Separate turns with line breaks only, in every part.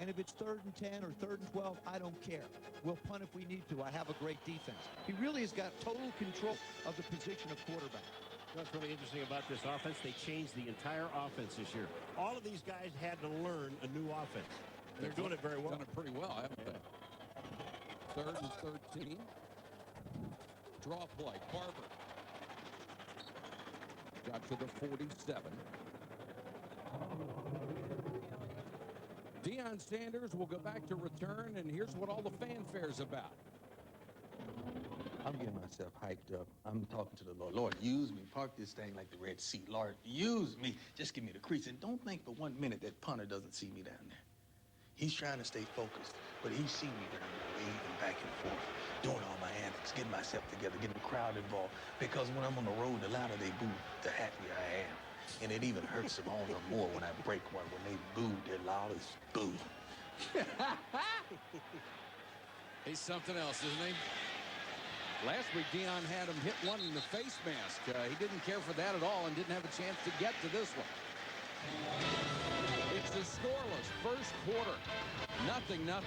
And if it's 3rd and 10 or 3rd and 12, I don't care. We'll punt if we need to. I have a great defense. He really has got total control of the position of quarterback.
What's really interesting about this offense, they changed the entire offense this year. All of these guys had to learn a new offense. They're doing it very well.
Done it pretty well, haven't they? 3rd and 13. Draw play. Barber. Got to the 47. Deion Sanders will go back to return, and here's what all the fanfare's about.
I'm getting myself hyped up. I'm talking to the Lord. Lord, use me. Park this thing like the Red Sea. Lord, use me. Just give me the crease. And don't think for 1 minute that punter doesn't see me down there. He's trying to stay focused, but he see me down there waving back and forth, doing all my antics, getting myself together, getting the crowd involved. Because when I'm on the road, the louder they boo, the happier I am. And it even hurts them all the more when I break one. When they boo, their loudest boo.
He's something else, isn't he? Last week, Deion had him hit one in the face mask. He didn't care for that at all and didn't have a chance to get to this one. It's a scoreless first quarter. 0-0.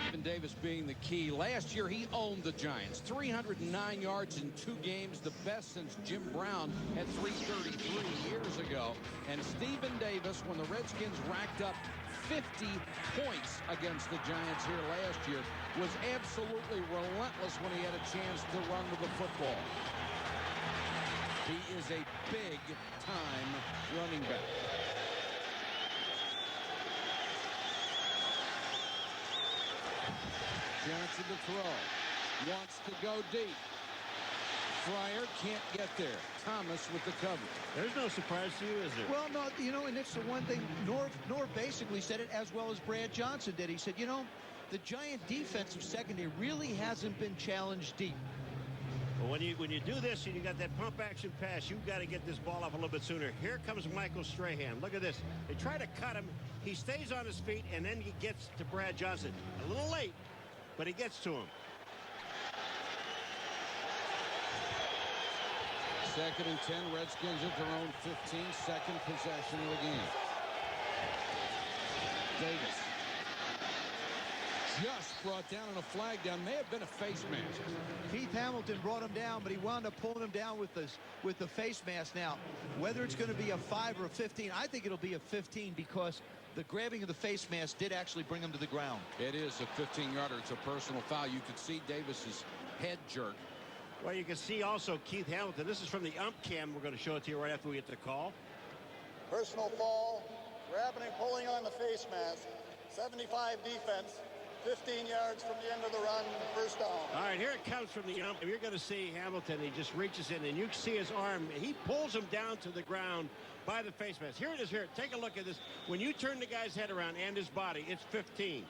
Stephen Davis being the key. Last year, he owned the Giants. 309 yards in 2 games, the best since Jim Brown had 333 years ago. And Stephen Davis, when the Redskins racked up 50 points against the Giants here last year, was absolutely relentless when he had a chance to run with the football. He is a big-time running back. Johnson to throw. Wants to go deep. Fryer can't get there. Thomas with the cover.
There's no surprise to you, is there?
Well, no, you know, and it's the one thing. Norv basically said it as well as Brad Johnson did. He said, you know, the Giant defensive secondary really hasn't been challenged deep.
Well, when you do this and you got that pump action pass, you've got to get this ball up a little bit sooner. Here comes Michael Strahan. Look at this. They try to cut him. He stays on his feet, and then he gets to Brad Johnson. A little late, but he gets to him.
2nd and 10. Redskins at their own 15. Second possession of the game. Davis. Just brought down on a flag down. May have been a face mask.
Keith Hamilton brought him down, but he wound up pulling him down with the face mask. Now, whether it's going to be a 5 or a 15, I think it'll be a 15 because the grabbing of the face mask did actually bring him to the ground.
It is a 15-yarder. It's a personal foul. You could see Davis's head jerk.
Well, you can see also Keith Hamilton. This is from the ump cam. We're going to show it to you right after we get the call.
Personal foul, grabbing and pulling on the face mask. 75 defense. 15 yards from the end of the run, first down.
All right, here it comes from the ump. You're going to see Hamilton. He just reaches in, and you can see his arm. He pulls him down to the ground by the face mask. Here it is here. Take a look at this. When you turn the guy's head around and his body, it's 15.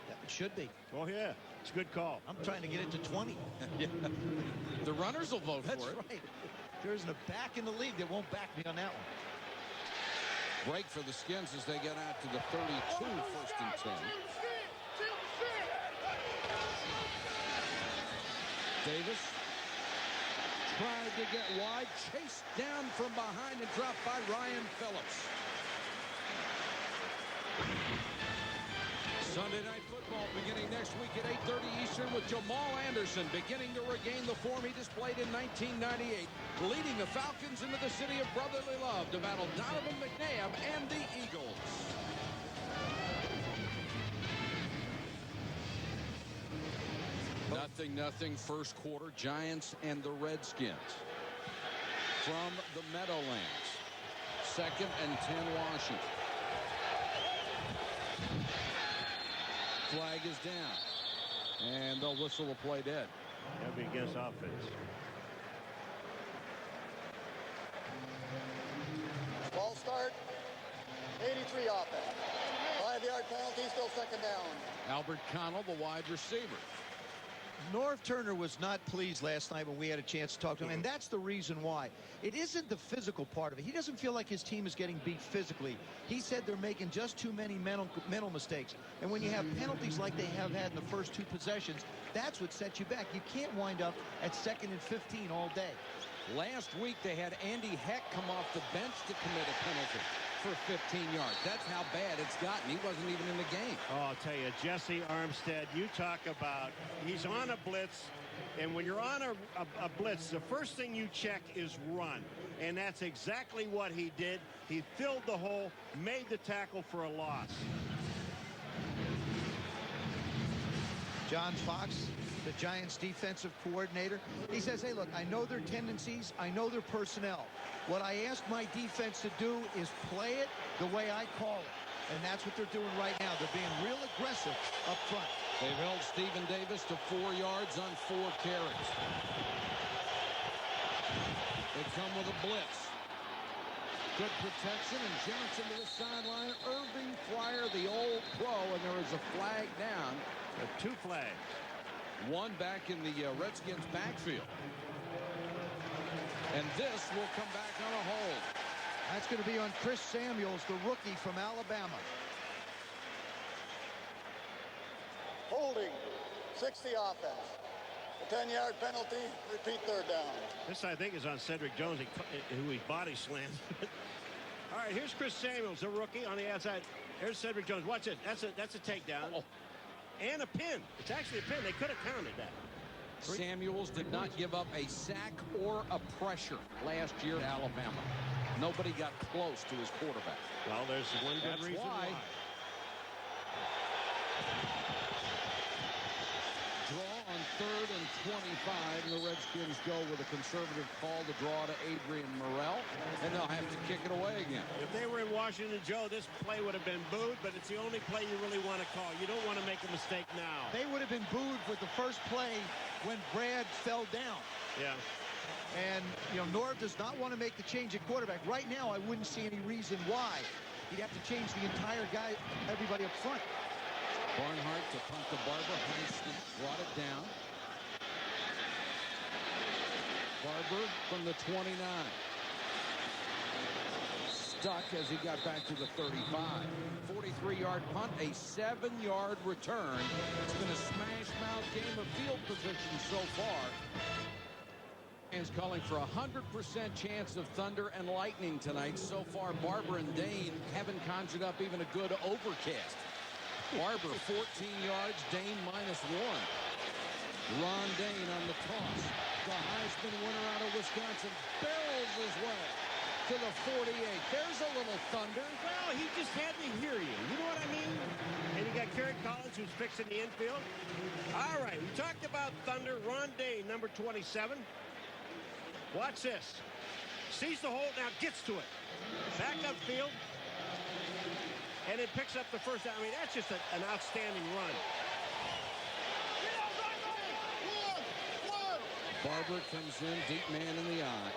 Yeah, it should be.
Oh, yeah. It's a good call.
I'm trying to get it to 20.
Yeah. The runners will vote for it.
That's right. There isn't a back in the league that won't back me on that one.
Break for the Skins as they get out to the 32, 1st and 10. Davis tried to get wide, chased down from behind and dropped by Ryan Phillips. Sunday Night Football beginning next week at 8:30 Eastern with Jamal Anderson beginning to regain the form he displayed in 1998, leading the Falcons into the city of brotherly love to battle Donovan McNabb and the Eagles. Nothing first quarter. Giants and the Redskins from the Meadowlands. 2nd and 10 Washington. Flag is down. And they'll whistle the play dead.
That'll be against offense.
Ball start. 83 offense. 5-yard penalty, still 2nd down.
Albert Connell, the wide receiver.
Norv Turner was not pleased last night when we had a chance to talk to him, and that's the reason why. It isn't the physical part of it. He doesn't feel like his team is getting beat physically. He said they're making just too many mental mistakes. And when you have penalties like they have had in the first 2 possessions, that's what sets you back. You can't wind up at 2nd and 15 all day.
Last week they had Andy Heck come off the bench to commit a penalty. for 15 yards. That's how bad it's gotten. He wasn't even in the game.
Oh, I'll tell you, Jesse Armstead, you talk about, he's on a blitz, and when you're on a blitz, the first thing you check is run. And that's exactly what he did. He filled the hole, made the tackle for a loss.
John Fox, the Giants defensive coordinator, he says, hey, look, I know their tendencies. I know their personnel. What I ask my defense to do is play it the way I call it. And that's what they're doing right now. They're being real aggressive up front.
They've held Stephen Davis to 4 yards on 4 carries. They come with a blitz. Good protection, and Johnson to the sideline. Irving Fryer, the old pro, and there is a flag down.
2 flags.
One back in the Redskins backfield. And this will come back on a hold.
That's going to be on Chris Samuels, the rookie from Alabama.
Holding, 60 offense. A 10-yard penalty, repeat third down.
This, I think, is on Cedric Jones, who he body slammed. All right, here's Chris Samuels, the rookie, on the outside. Here's Cedric Jones. Watch it. That's a takedown.
Oh.
And a pin. It's actually a pin. They could have counted that.
Samuels did not give up a sack or a pressure last year at Alabama. Nobody got close to his quarterback.
Well, there's one good reason why.
Draw on 3rd and 25, and the Redskins go with a conservative call to draw to Adrian Morrell, and they'll have to kick it away again.
If they were in Washington, Joe, this play would have been booed, but it's the only play you really want to call. You don't want to make a mistake now.
They would have been booed with the first play when Brad fell down.
Yeah.
And, you know, Norv does not want to make the change at quarterback. Right now, I wouldn't see any reason why. He'd have to change the entire guy, everybody up front.
Barnhart to punt to Barber. Heinstein brought it down. Barber from the 29. Stuck as he got back to the 35. 43-yard punt, a 7-yard return. It's been a smash-mouth game of field position so far. Is calling for a 100% chance of thunder and lightning tonight. So far, Barber and Dane haven't conjured up even a good overcast. Barber 14 yards, Dane -1. Ron Dane on the toss. The Heisman winner out of Wisconsin barrels his way to the 48. There's a little thunder.
Well, he just had to hear you. You know what I mean? And you got Kerry Collins, who's fixing the infield. All right, we talked about thunder. Ron Dane, number 27. Watch this. Sees the hole, now gets to it. Back upfield. And it picks up the first down. I mean, that's just an outstanding run.
Barber comes in, deep man in the eye.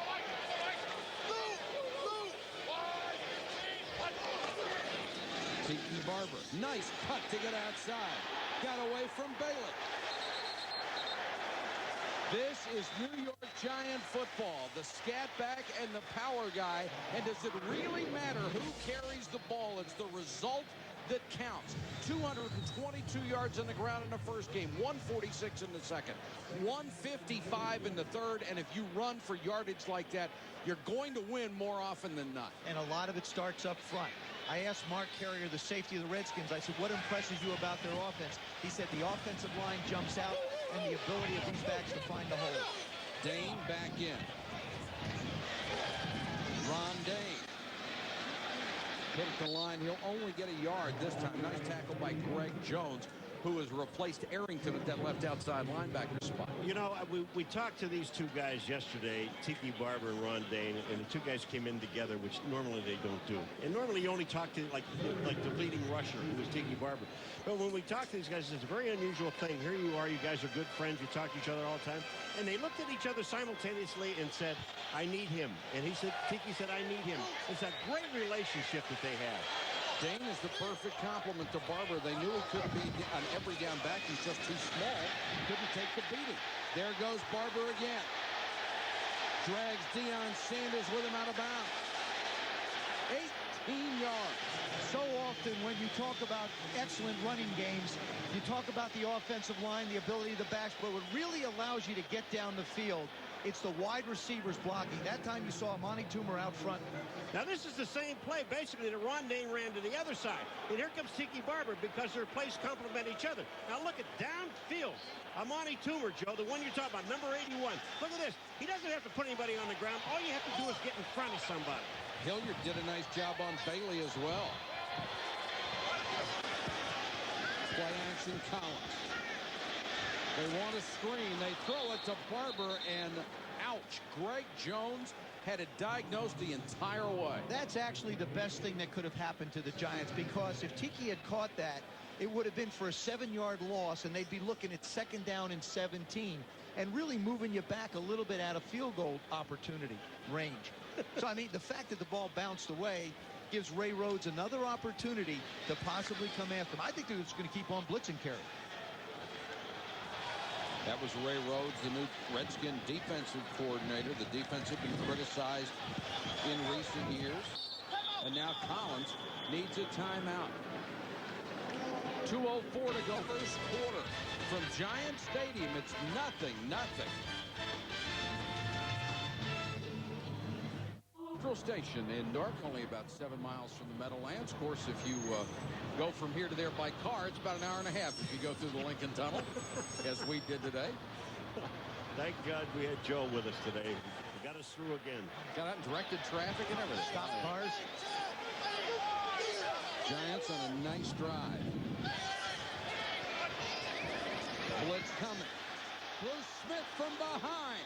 Tiki Barber, nice cut to get outside. Got away from Bailey. This is New York Giant football. The scat back and the power guy. And does it really matter who carries the ball? It's the result that counts. 222 yards on the ground in the first game, 146 in the second, 155 in the third. And if you run for yardage like that, you're going to win more often than not.
And a lot of it starts up front. I asked Mark Carrier, the safety of the Redskins, I said, what impresses you about their offense? He said the offensive line jumps out and the ability of these backs to find the hole.
Dane back in. Ron Dane. Hit at the line. He'll only get a yard this time. Nice tackle by Greg Jones, who has replaced Arrington at that left outside linebacker spot.
You know, we talked to these two guys yesterday, Tiki Barber and Ron Dane, and the two guys came in together, which normally they don't do. And normally you only talk to like the leading rusher, who was Tiki Barber. But when we talk to these guys, it's a very unusual thing. Here you are, you guys are good friends, you talk to each other all the time. And they looked at each other simultaneously and said, I need him. And Tiki said, I need him. It's a great relationship that they have.
Dane is the perfect complement to Barber. They knew he couldn't be on every down back. He's just too small. Couldn't take the beating. There goes Barber again. Drags Deion Sanders with him out of bounds. 18 yards.
So often when you talk about excellent running games, you talk about the offensive line, the ability of the backs, but what really allows you to get down the field, it's the wide receivers blocking. That time you saw Amani Toomer out front
Now, this is the same play, basically, that Ron Dane ran to the other side. And here comes Tiki Barber because their plays complement each other. Now, look at downfield. Amani Toomer, Joe, the one you're talking about, number 81. Look at this. He doesn't have to put anybody on the ground. All you have to do is get in front of somebody.
Hilliard did a nice job on Bailey as well. Play action Collins. They want a screen. They throw it to Barber, and ouch. Greg Jones had it diagnosed the entire way.
That's actually the best thing that could have happened to the Giants, because if Tiki had caught that, it would have been for a 7-yard loss, and they'd be looking at 2nd down and 17 and really moving you back a little bit out of field goal opportunity range. So, I mean, the fact that the ball bounced away gives Ray Rhodes another opportunity to possibly come after him. I think they're just going to keep on blitzing Kerry.
That was Ray Rhodes, the new Redskin defensive coordinator. The defense had been criticized in recent years. And now Collins needs a timeout. 2:04 to go first quarter. From Giant Stadium, it's 0-0. Central Station in Newark, only about 7 miles from the Meadowlands. Of course, if you go from here to there by car, it's about an hour and a half if you go through the Lincoln Tunnel, as we did today.
Thank God we had Joe with us today. He got us through again.
Got out and directed traffic and everything.
Stop cars.
Giants on a nice drive. Blitz coming. Bruce Smith from behind.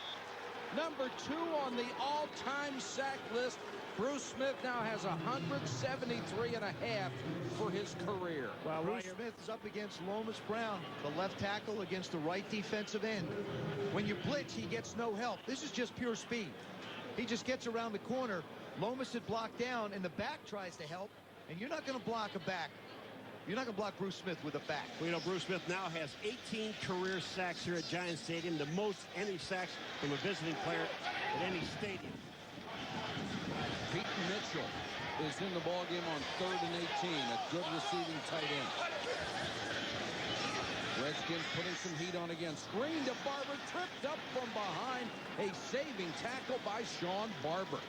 Number 2 on the all-time sack list. Bruce Smith now has 173 and a half for his career.
Well, Bruce Smith is up against Lomas Brown, the left tackle, against the right defensive end. When you blitz, he gets no help. This is just pure speed. He just gets around the corner. Lomas had blocked down, and the back tries to help, and you're not going to block a back. You're not going to block Bruce Smith with a back.
Well, you know, Bruce Smith now has 18 career sacks here at Giant Stadium, the most any sacks from a visiting player at any stadium.
Pete Mitchell is in the ballgame on 3rd and 18, a good receiving tight end. Redskins putting some heat on again. Screen to Barber, tripped up from behind. A saving tackle by Sean Barber.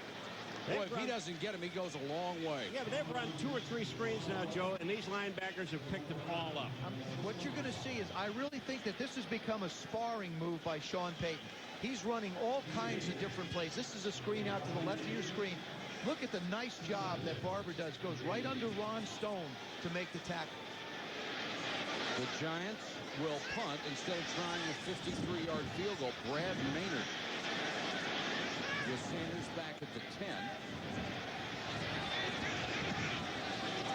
Boy, if he doesn't get him, he goes a long way.
Yeah, but they've run 2 or 3 screens now, Joe, and these linebackers have picked them all up.
What you're going to see is, I really think that this has become a sparring move by Sean Payton. He's running all kinds of different plays. This is a screen out to the left of your screen. Look at the nice job that Barber does. Goes right under Ron Stone to make the tackle.
The Giants will punt instead of trying a 53-yard field goal. Brad Maynard with Sanders back at the 10.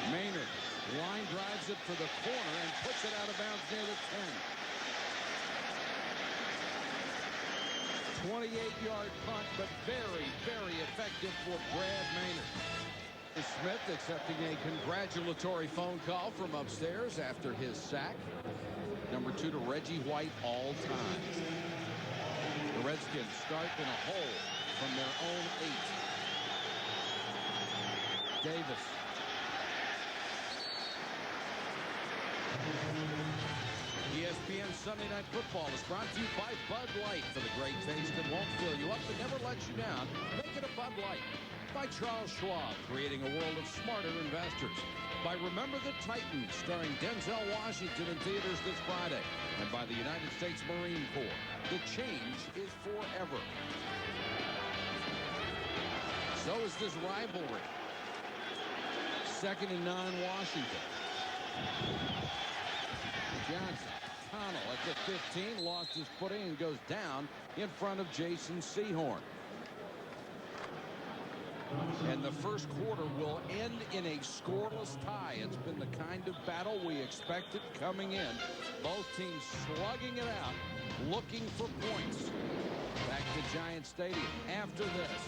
Maynard line drives it for the corner and puts it out of bounds near the 10. 28-yard punt, but very, very effective for Brad Maynard. Smith accepting a congratulatory phone call from upstairs after his sack. Number 2 to Reggie White all time. The Redskins start in a hole from their own 8. Davis. ESPN Sunday Night Football is brought to you by Bud Light, for the great taste that won't fill you up but never lets you down. Make it a Bud Light. By Charles Schwab, creating a world of smarter investors. By Remember the Titans, starring Denzel Washington in theaters this Friday. And by the United States Marine Corps. The change is forever. So is this rivalry. 2nd and 9, Washington. Johnson, Connell at the 15, lost his footing and goes down in front of Jason Sehorn. And the first quarter will end in a scoreless tie. It's been the kind of battle we expected coming in. Both teams slugging it out, looking for points. Back to Giant Stadium after this.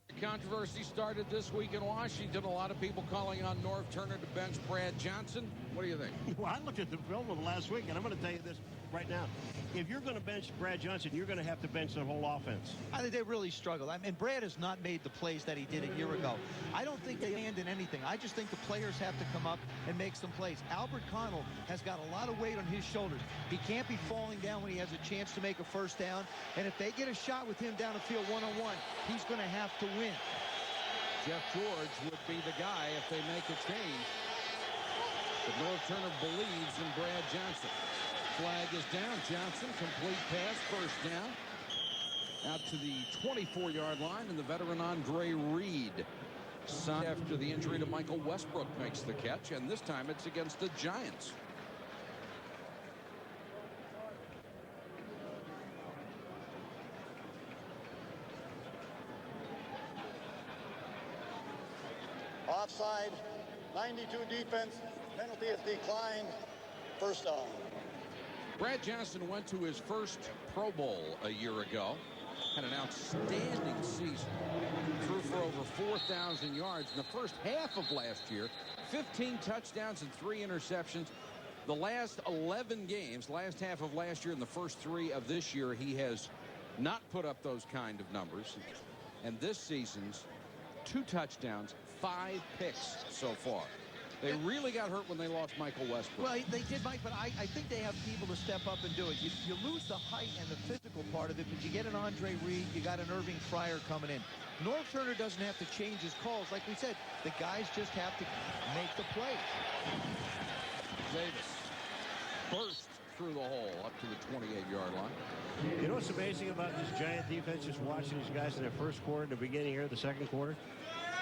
The controversy started this week in Washington. A lot of people calling on Norv Turner to bench Brad Johnson. What do you think?
Well, I looked at the film of last week, and I'm going to tell you this. right now, if you're going to bench Brad Johnson, you're going to have to bench the whole offense.
I think they really struggled. I mean, Brad has not made the plays that he did a year ago. I don't think they land in anything. I just think the players have to come up and make some plays. Albert Connell has got a lot of weight on his shoulders. He can't be falling down when he has a chance to make a first down. And if they get a shot with him down the field one-on-one, he's going to have to win.
Jeff George would be the guy if they make a change. But North Turner believes in Brad Johnson. Flag is down. Johnson, complete pass, first down. Out to the 24-yard line, and the veteran Andre Reed, son after the injury to Michael Westbrook, makes the catch, and this time it's against the Giants.
Offside, 92 defense, penalty is declined, first down.
Brad Johnson went to his first Pro Bowl a year ago. Had an outstanding season. Threw for over 4,000 yards in the first half of last year. 15 touchdowns and 3 interceptions. The last 11 games, last half of last year and the first 3 of this year, he has not put up those kind of numbers. And this season's 2 touchdowns, 5 picks so far. They really got hurt when they lost Michael Westbrook.
Well, they did, Mike, but I think they have people to step up and do it. You lose the height and the physical part of it, but you get an Andre Reed, you got an Irving Fryer coming in. North Turner doesn't have to change his calls. Like we said, the guys just have to make the play.
Davis burst through the hole up to the 28-yard line.
You know what's amazing about this Giant defense, just watching these guys in their first quarter, the beginning here, the second quarter?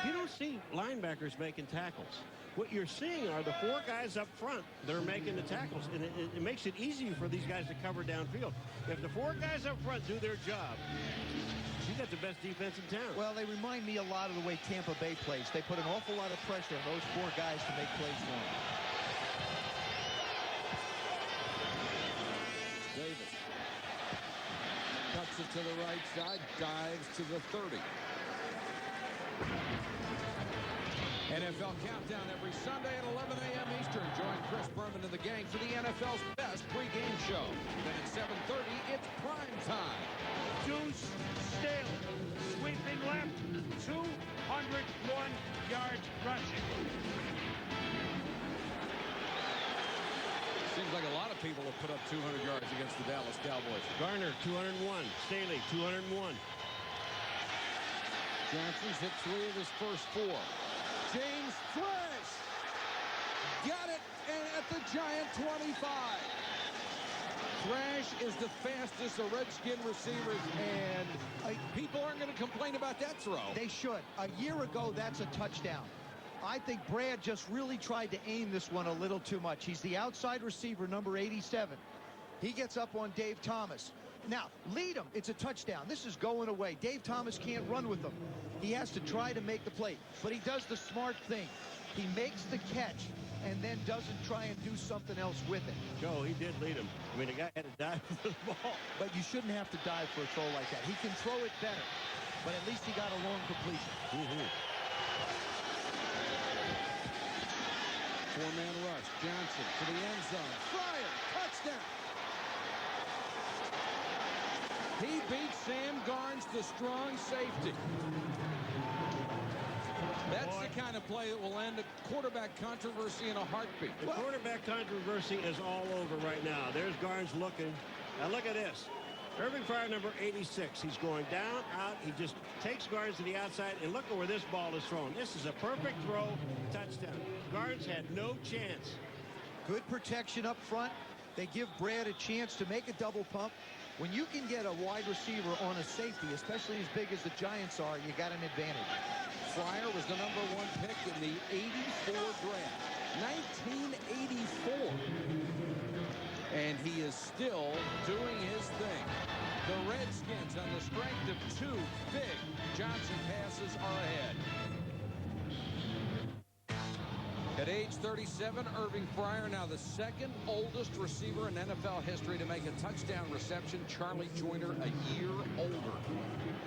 You don't see linebackers making tackles. What you're seeing are the 4 guys up front that are making the tackles, and it makes it easier for these guys to cover downfield. If the 4 guys up front do their job, you got the best defense in town.
Well, they remind me a lot of the way Tampa Bay plays. They put an awful lot of pressure on those 4 guys to make plays for them.
Davis cuts it to the right side, dives to the 30. NFL Countdown every Sunday at 11 a.m. Eastern. Join Chris Berman and the gang for the NFL's best pregame show. Then at 7:30, it's prime time.
Deuce Staley, sweeping left, 201 yards rushing.
Seems like a lot of people have put up 200 yards against the Dallas Cowboys.
Garner, 201. Staley, 201.
Johnson's hit 3 of his first 4. James Thrash got it at the Giant 25. Thrash is the fastest of Redskin receivers, and people aren't going to complain about that throw.
They should. A year ago, that's a touchdown. I think Brad just really tried to aim this one a little too much. He's the outside receiver, number 87. He gets up on Dave Thomas. Now, lead him. It's a touchdown. This is going away. Dave Thomas can't run with him. He has to try to make the play. But he does the smart thing. He makes the catch and then doesn't try and do something else with it.
Joe, he did lead him. I mean, the guy had to dive for the ball.
But you shouldn't have to dive for a throw like that. He can throw it better. But at least he got a long completion.
Four-man rush. Johnson to the end zone. Fryer. Touchdown. He beats Sam Garnes, the strong safety. That's the kind of play that will end a quarterback controversy in a heartbeat.
The quarterback controversy is all over right now. There's Garnes looking. Now look at this. Irving Fryer, number 86. He's going down, out. He just takes Garnes to the outside, and look at where this ball is thrown. This is a perfect throw, touchdown. Garnes had no chance.
Good protection up front. They give Brad a chance to make a double pump. When you can get a wide receiver on a safety, especially as big as the Giants are, you got an advantage.
Fryer was the number 1 pick in the 84 draft. 1984. And he is still doing his thing. The Redskins, on the strength of 2 big Johnson passes, are ahead. At age 37, Irving Fryer, now the 2nd oldest receiver in NFL history to make a touchdown reception. Charlie Joyner, a year older.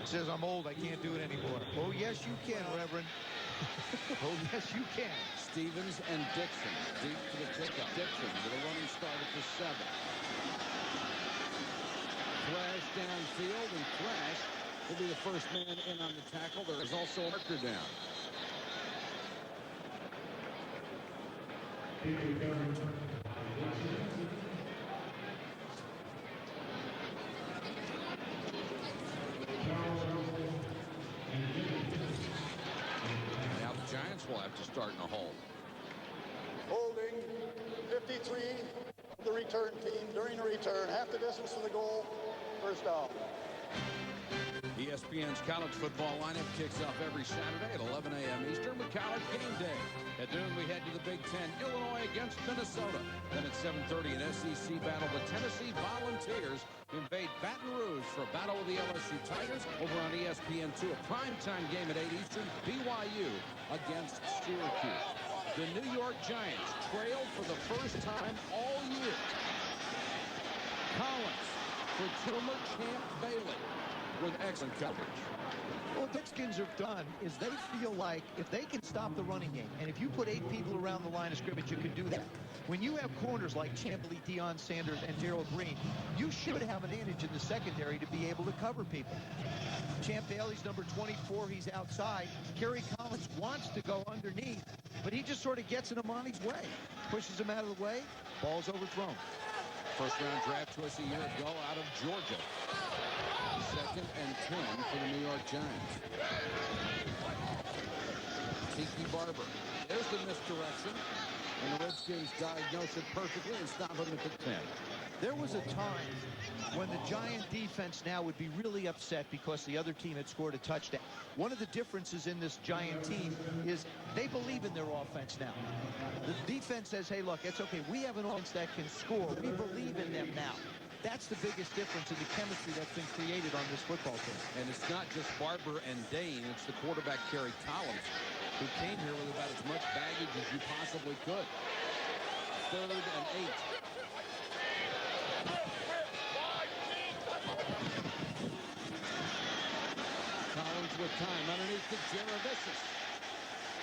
Says, I'm old, I can't do it anymore. Oh, yes, you can, Reverend. Oh, yes, you can.
Stevens and Dixon deep for the pickup. Dixon with a running start at the 7. Thrash downfield, and Thrash will be the first man in on the tackle. There is also a marker down. Now the Giants will have to start in a hold.
Holding 53 of the return team during the return. Half the distance to the goal. First down.
ESPN's college football lineup kicks off every Saturday at 11 a.m. Eastern with College Game Day. At noon, we head to the Big Ten, Illinois against Minnesota. Then at 7:30, an SEC battle. The Tennessee Volunteers invade Baton Rouge for a battle with the LSU Tigers. Over on ESPN2, a primetime game at 8 Eastern, BYU against Syracuse. The New York Giants trail for the first time all year. Collins for Kilmer Camp Bailey with excellent coverage.
What the Redskins have done is they feel like if they can stop the running game, and if you put 8 people around the line of scrimmage, you can do that. When you have corners like Chamberlain, Deion Sanders, and Darrell Green, you should have an advantage in the secondary to be able to cover people. Champ Bailey's number 24. He's outside. Kerry Collins wants to go underneath, but he just sort of gets in Amani's way. Pushes him out of the way. Ball's overthrown.
First-round draft choice a year ago out of Georgia. 2nd and 10 for the New York Giants. Tiki Barber. There's the misdirection. And the Redskins diagnose it perfectly and stop him at the 10.
There was a time when the Giant defense now would be really upset because the other team had scored a touchdown. One of the differences in this Giant team is they believe in their offense now. The defense says, hey, look, it's okay. We have an offense that can score. We believe in them now. That's the biggest difference in the chemistry that's been created on this football team.
And it's not just Barber and Dane. It's the quarterback, Kerry Collins, who came here with about as much baggage as you possibly could. 3rd and 8. Collins with time underneath to Jaravicius.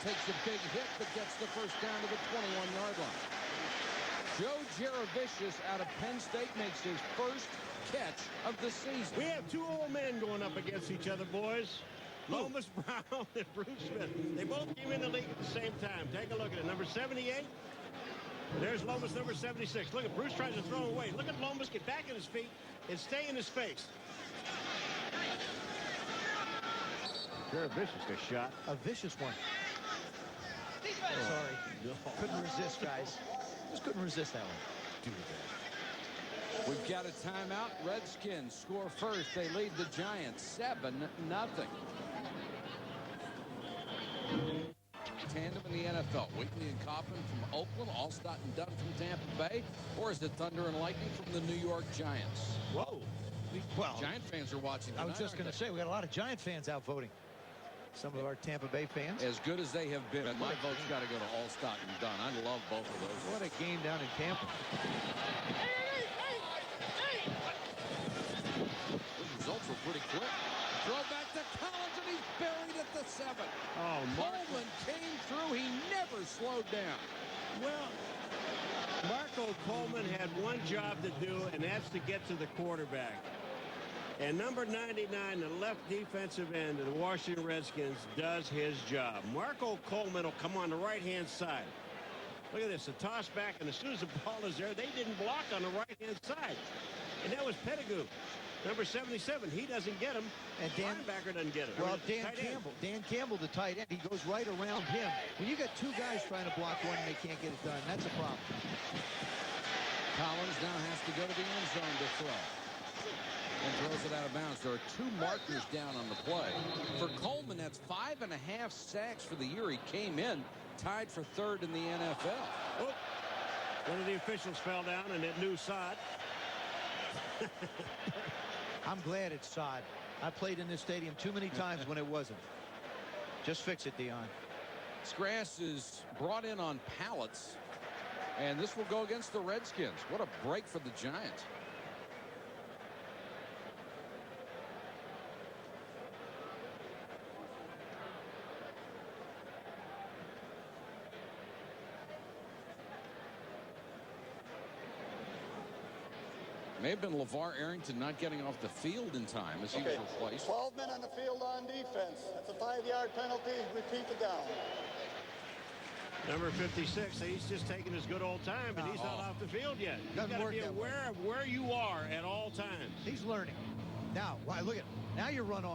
Takes a big hit, but gets the first down to the 21-yard line. Joe Jaravicius out of Penn State makes his first catch of the season.
We have 2 old men going up against each other, boys. Lomas Brown and Bruce Smith. They both came in the league at the same time. Take a look at it. Number 78. There's Lomas, number 76. Look at Bruce tries to throw away. Look at Lomas get back in his feet and stay in his face. Jaravicius got shot.
A vicious one. Sorry. Couldn't resist, guys. Just couldn't resist that one.
Do that. We've got a timeout. Redskins score first. They lead the Giants 7-0. Tandem in the NFL. Wheatley and Coffin from Oakland. Allstott and Dunn from Tampa Bay. Or is it Thunder and Lightning from the New York Giants?
Whoa. Well,
Giant fans are watching tonight,
I was just going to say, we got a lot of Giant fans out voting. Some of our Tampa Bay fans.
As good as they have been, my vote's got to go to Allstott and Dunn. I love both of those.
What a game down in Tampa.
The results were pretty quick. Throw back to Collins, and he's buried at the 7.
Oh,
Coleman came through. He never slowed down.
Well, Marco Coleman had one job to do, and that's to get to the quarterback. And number 99, the left defensive end of the Washington Redskins, does his job. Marco Coleman will come on the right-hand side. Look at this, a toss back, and as soon as the ball is there, they didn't block on the right-hand side. And that was Pettigrew, number 77. He doesn't get him, and linebacker doesn't get him.
Well, Dan Campbell, the tight end, he goes right around him. When you got 2 guys trying to block one and they can't get it done, that's a problem.
Collins now has to go to the end zone to throw. And throws it out of bounds. There are 2 markers down on the play. For Coleman, that's 5.5 sacks for the year. He came in tied for 3rd in the NFL.
Oh, one of the officials fell down, and it knew Sod.
I'm glad it's sod. I played in this stadium too many times when it wasn't. Just fix it, Dion.
This grass is brought in on pallets, and this will go against the Redskins. What a break for the Giants. May have been LeVar Arrington not getting off the field in time as he was replaced.
12 men on the field on defense. That's a 5-yard penalty. Repeat the down.
Number 56, he's just taking his good old time, and he's not off the field yet. You've got to be aware of where you are at all times.
He's learning. Now, look at now you're running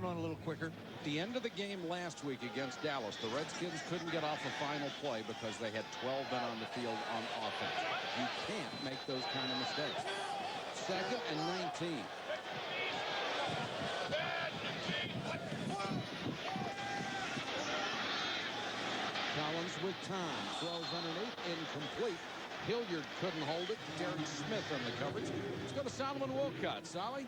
on a little quicker.
At the end of the game last week against Dallas, the Redskins couldn't get off a final play because they had 12 men on the field on offense. You can't make those kind of mistakes. 2nd and 19. Collins with time. Throws underneath. Incomplete. Hilliard couldn't hold it. Derek Smith on the coverage. Let's go to Solomon Wilcott. Solly?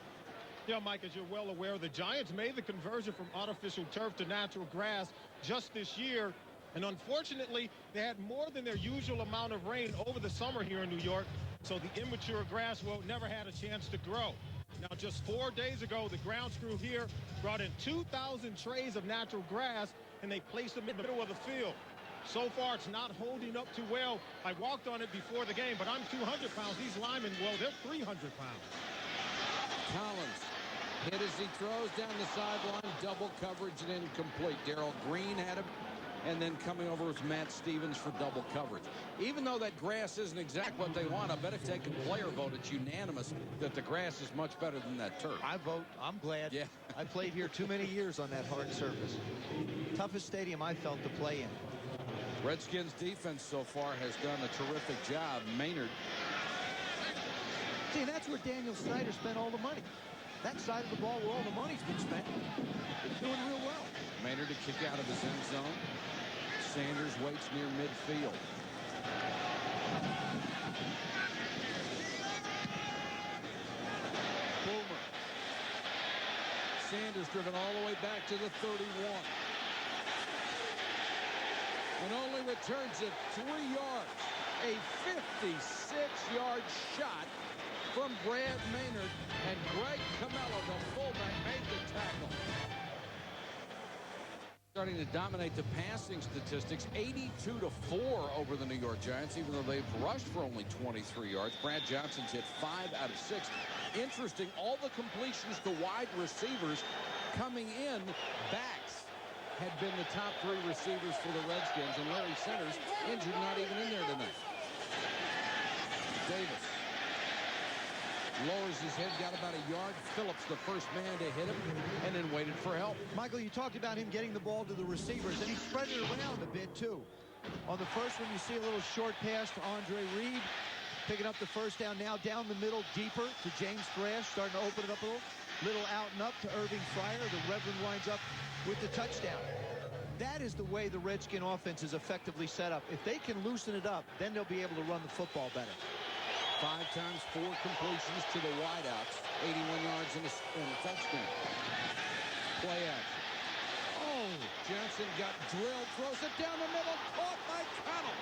Yeah, Mike, as you're well aware, the Giants made the conversion from artificial turf to natural grass just this year. And unfortunately, they had more than their usual amount of rain over the summer here in New York. So the immature grass, well, never had a chance to grow. Now, just 4 days ago, the grounds crew here brought in 2,000 trays of natural grass, and they placed them in the middle of the field. So far, it's not holding up too well. I walked on it before the game, but I'm 200 pounds. These linemen, well, they're 300 pounds.
Collins hit as he throws down the sideline. Double coverage and incomplete. Darrell Green had him. And then coming over was Matt Stevens for double coverage. Even though that grass isn't exactly what they want, I bet if they can player vote, it's unanimous that the grass is much better than that turf.
I vote. I'm glad.
Yeah.
I played here too many years on that hard surface. Toughest stadium I felt to play in.
Redskins defense so far has done a terrific job. Maynard.
See, that's where Daniel Snyder spent all the money. That side of the ball where all the money's been spent. Doing real well.
Maynard to kick out of his end zone. Sanders waits near midfield. Boomer. Sanders driven all the way back to the 31. And only returns it 3 yards. A 56-yard shot from Brad Maynard, and Greg Camello, the fullback, made the tackle. Starting to dominate the passing statistics, 82-4 over the New York Giants, even though they've rushed for only 23 yards. Brad Johnson's hit 5 out of 6. Interesting, all the completions to wide receivers coming in. Backs had been the top 3 receivers for the Redskins, and Larry Centers injured, not even in there tonight. Davis lowers his head, got about a yard. Phillips, the first man to hit him, and then waited for help.
Michael, you talked about him getting the ball to the receivers, and he spread it around a bit, too. On the first one, you see a little short pass to Andre Reed, picking up the first down. Now down the middle, deeper to James Thrash, starting to open it up a little out and up to Irving Fryer. The Reverend winds up with the touchdown. That is the way the Redskin offense is effectively set up. If they can loosen it up, then they'll be able to run the football better.
5 times 4 completions to the wideouts. 81 yards and a touchdown. Play action. Oh, Johnson got drilled, throws it down the middle, caught by Connell.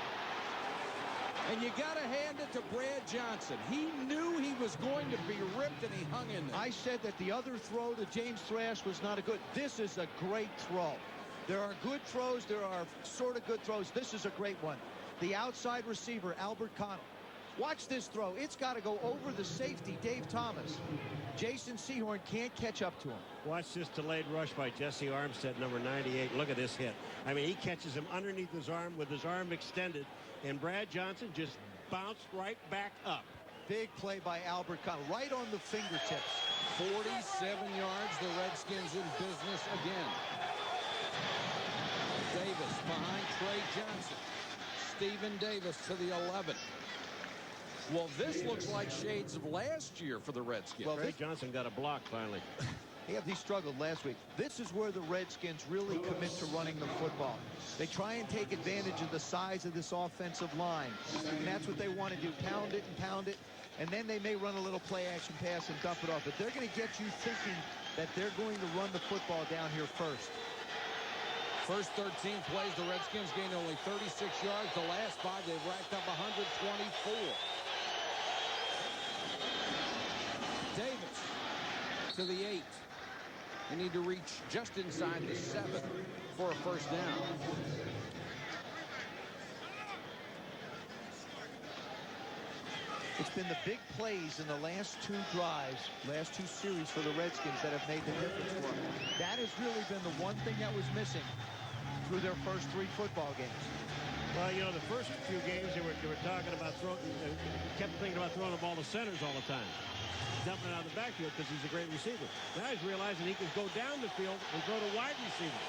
And you got to hand it to Brad Johnson. He knew he was going to be ripped, and he hung in there.
I said that the other throw to James Thrash was not a good. This is a great throw. There are good throws. There are sort of good throws. This is a great one. The outside receiver, Albert Connell. Watch this throw. It's got to go over the safety, Dave Thomas. Jason Sehorn can't catch up to him.
Watch this delayed rush by Jesse Armstead, number 98. Look at this hit. I mean, he catches him underneath his arm with his arm extended, and Brad Johnson just bounced right back up.
Big play by Albert Connell, right on the fingertips.
47 yards. The Redskins in business again. Davis behind Trey Johnson. Stephen Davis to the 11. Well, this looks like shades of last year for the Redskins.
Well, Trey Johnson got a block finally.
He struggled last week. This is where the Redskins really commit to running the football. They try and take advantage of the size of this offensive line. And that's what they want to do, pound it and pound it. And then they may run a little play-action pass and dump it off. But they're going to get you thinking that they're going to run the football down here first.
First 13 plays, the Redskins gained only 36 yards. The last 5, they've racked up 124. Davis to the 8. They need to reach just inside the 7 for a first down.
It's been the big plays in the last two drives, last two series for the Redskins that have made the difference for them. That has really been the one thing that was missing through their first 3 football games.
Well, you know, the first few games they were talking about kept thinking about throwing the ball to centers all the time, dumping it out of the backfield because he's a great receiver. Now he's realizing he can go down the field and throw to wide receivers.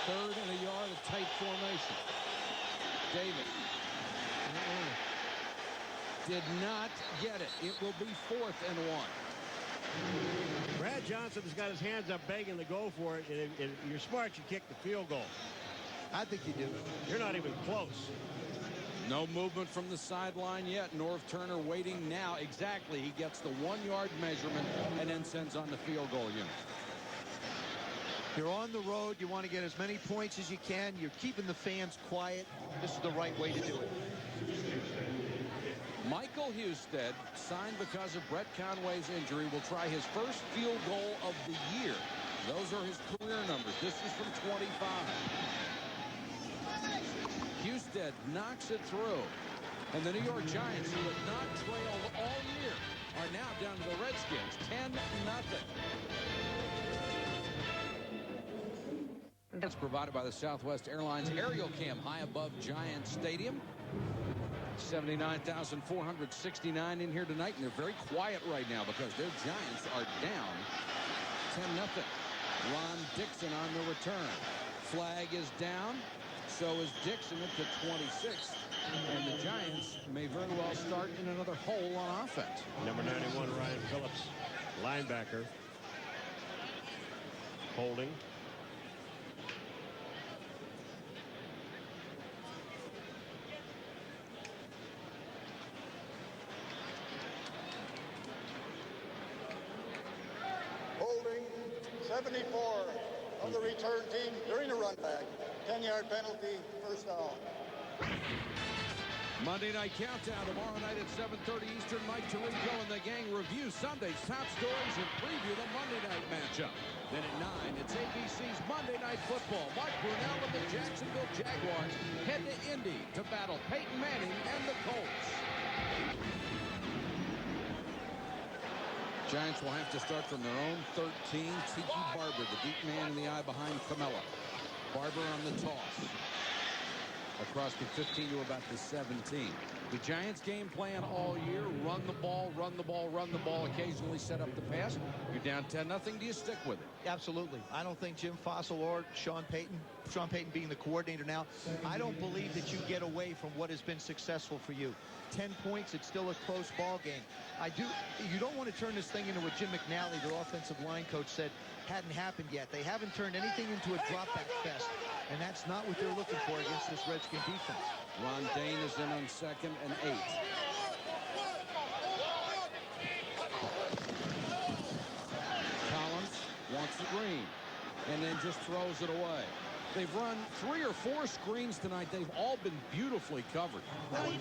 3rd and a yard, a tight formation. David did not get it. It will be 4th and 1.
Brad Johnson's got his hands up begging to go for it. And if you're smart, you kick the field goal.
I think you do.
You're not even close.
No movement from the sideline yet. North Turner waiting now. Exactly. He gets the 1-yard measurement and then sends on the field goal unit.
You're on the road. You want to get as many points as you can. You're keeping the fans quiet. This is the right way to do it.
Michael Husted, signed because of Brett Conway's injury, will try his first field goal of the year. Those are his career numbers. This is from 25. Husted knocks it through. And the New York Giants, who have not trailed all year, are now down to the Redskins, 10-0. That's provided by the Southwest Airlines aerial cam high above Giants Stadium. 79,469 in here tonight, and they're very quiet right now because their Giants are down 10-0. Ron Dixon on the return. Flag is down. So is Dixon at the 26th. And the Giants may very well start in another hole on offense.
Number 91, Ryan Phillips, linebacker. Holding.
Holding 74 of the return team during the run back. 10-yard penalty, first down.
Monday Night Countdown tomorrow night at 7:30 Eastern. Mike Tirico and the gang review Sunday's top stories and preview the Monday night matchup. Then at 9, it's ABC's Monday Night Football. Mark Brunell and the Jacksonville Jaguars head to Indy to battle Peyton Manning and the Colts. Giants will have to start from their own 13. Tiki Barber, the deep man in the eye behind Camella. Barber on the toss. Across the 15 to about the 17. The Giants game plan all year, run the ball, run the ball, run the ball, occasionally set up the pass. You're down 10-0. Do you stick with it?
Absolutely. I don't think Jim Fossil or Sean Payton being the coordinator now, I don't believe that you get away from what has been successful for you. 10 points, it's still a close ball game. You don't want to turn this thing into what Jim McNally, their offensive line coach, said hadn't happened yet. They haven't turned anything into a drop-back fest, and that's not what they're looking for against this Redskin defense.
Ron Dane is in on 2nd and 8. Collins wants the green and then just throws it away. They've run 3 or 4 screens tonight. They've all been beautifully covered.
Well,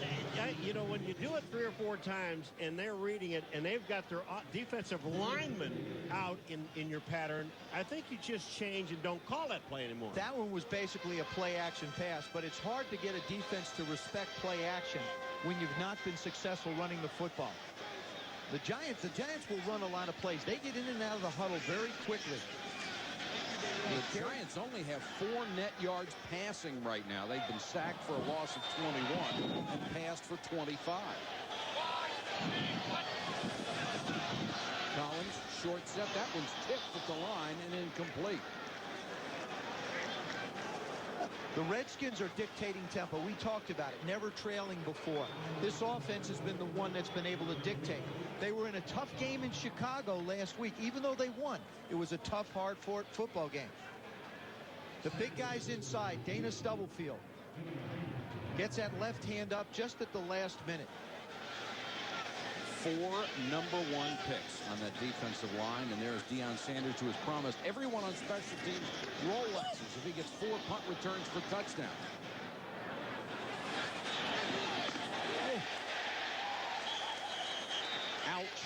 you know, when you do it 3 or 4 times and they're reading it and they've got their defensive lineman out in your pattern, I think you just change and don't call that play anymore.
That one was basically a play-action pass, but it's hard to get a defense to respect play-action when you've not been successful running the football. The Giants will run a lot of plays. They get in and out of the huddle very quickly.
The Giants only have 4 net yards passing right now. They've been sacked for a loss of 21 and passed for 25. Collins, short set. That one's tipped at the line and incomplete.
The Redskins are dictating tempo. We talked about it, never trailing before. This offense has been the one that's been able to dictate. They were in a tough game in Chicago last week. Even though they won, it was a tough, hard-fought football game. The big guys inside, Dana Stubblefield gets that left hand up just at the last minute.
4 number 1 picks on that defensive line, and there's Deion Sanders, who has promised everyone on special teams Rolexes if he gets 4 punt returns for touchdowns. Ouch.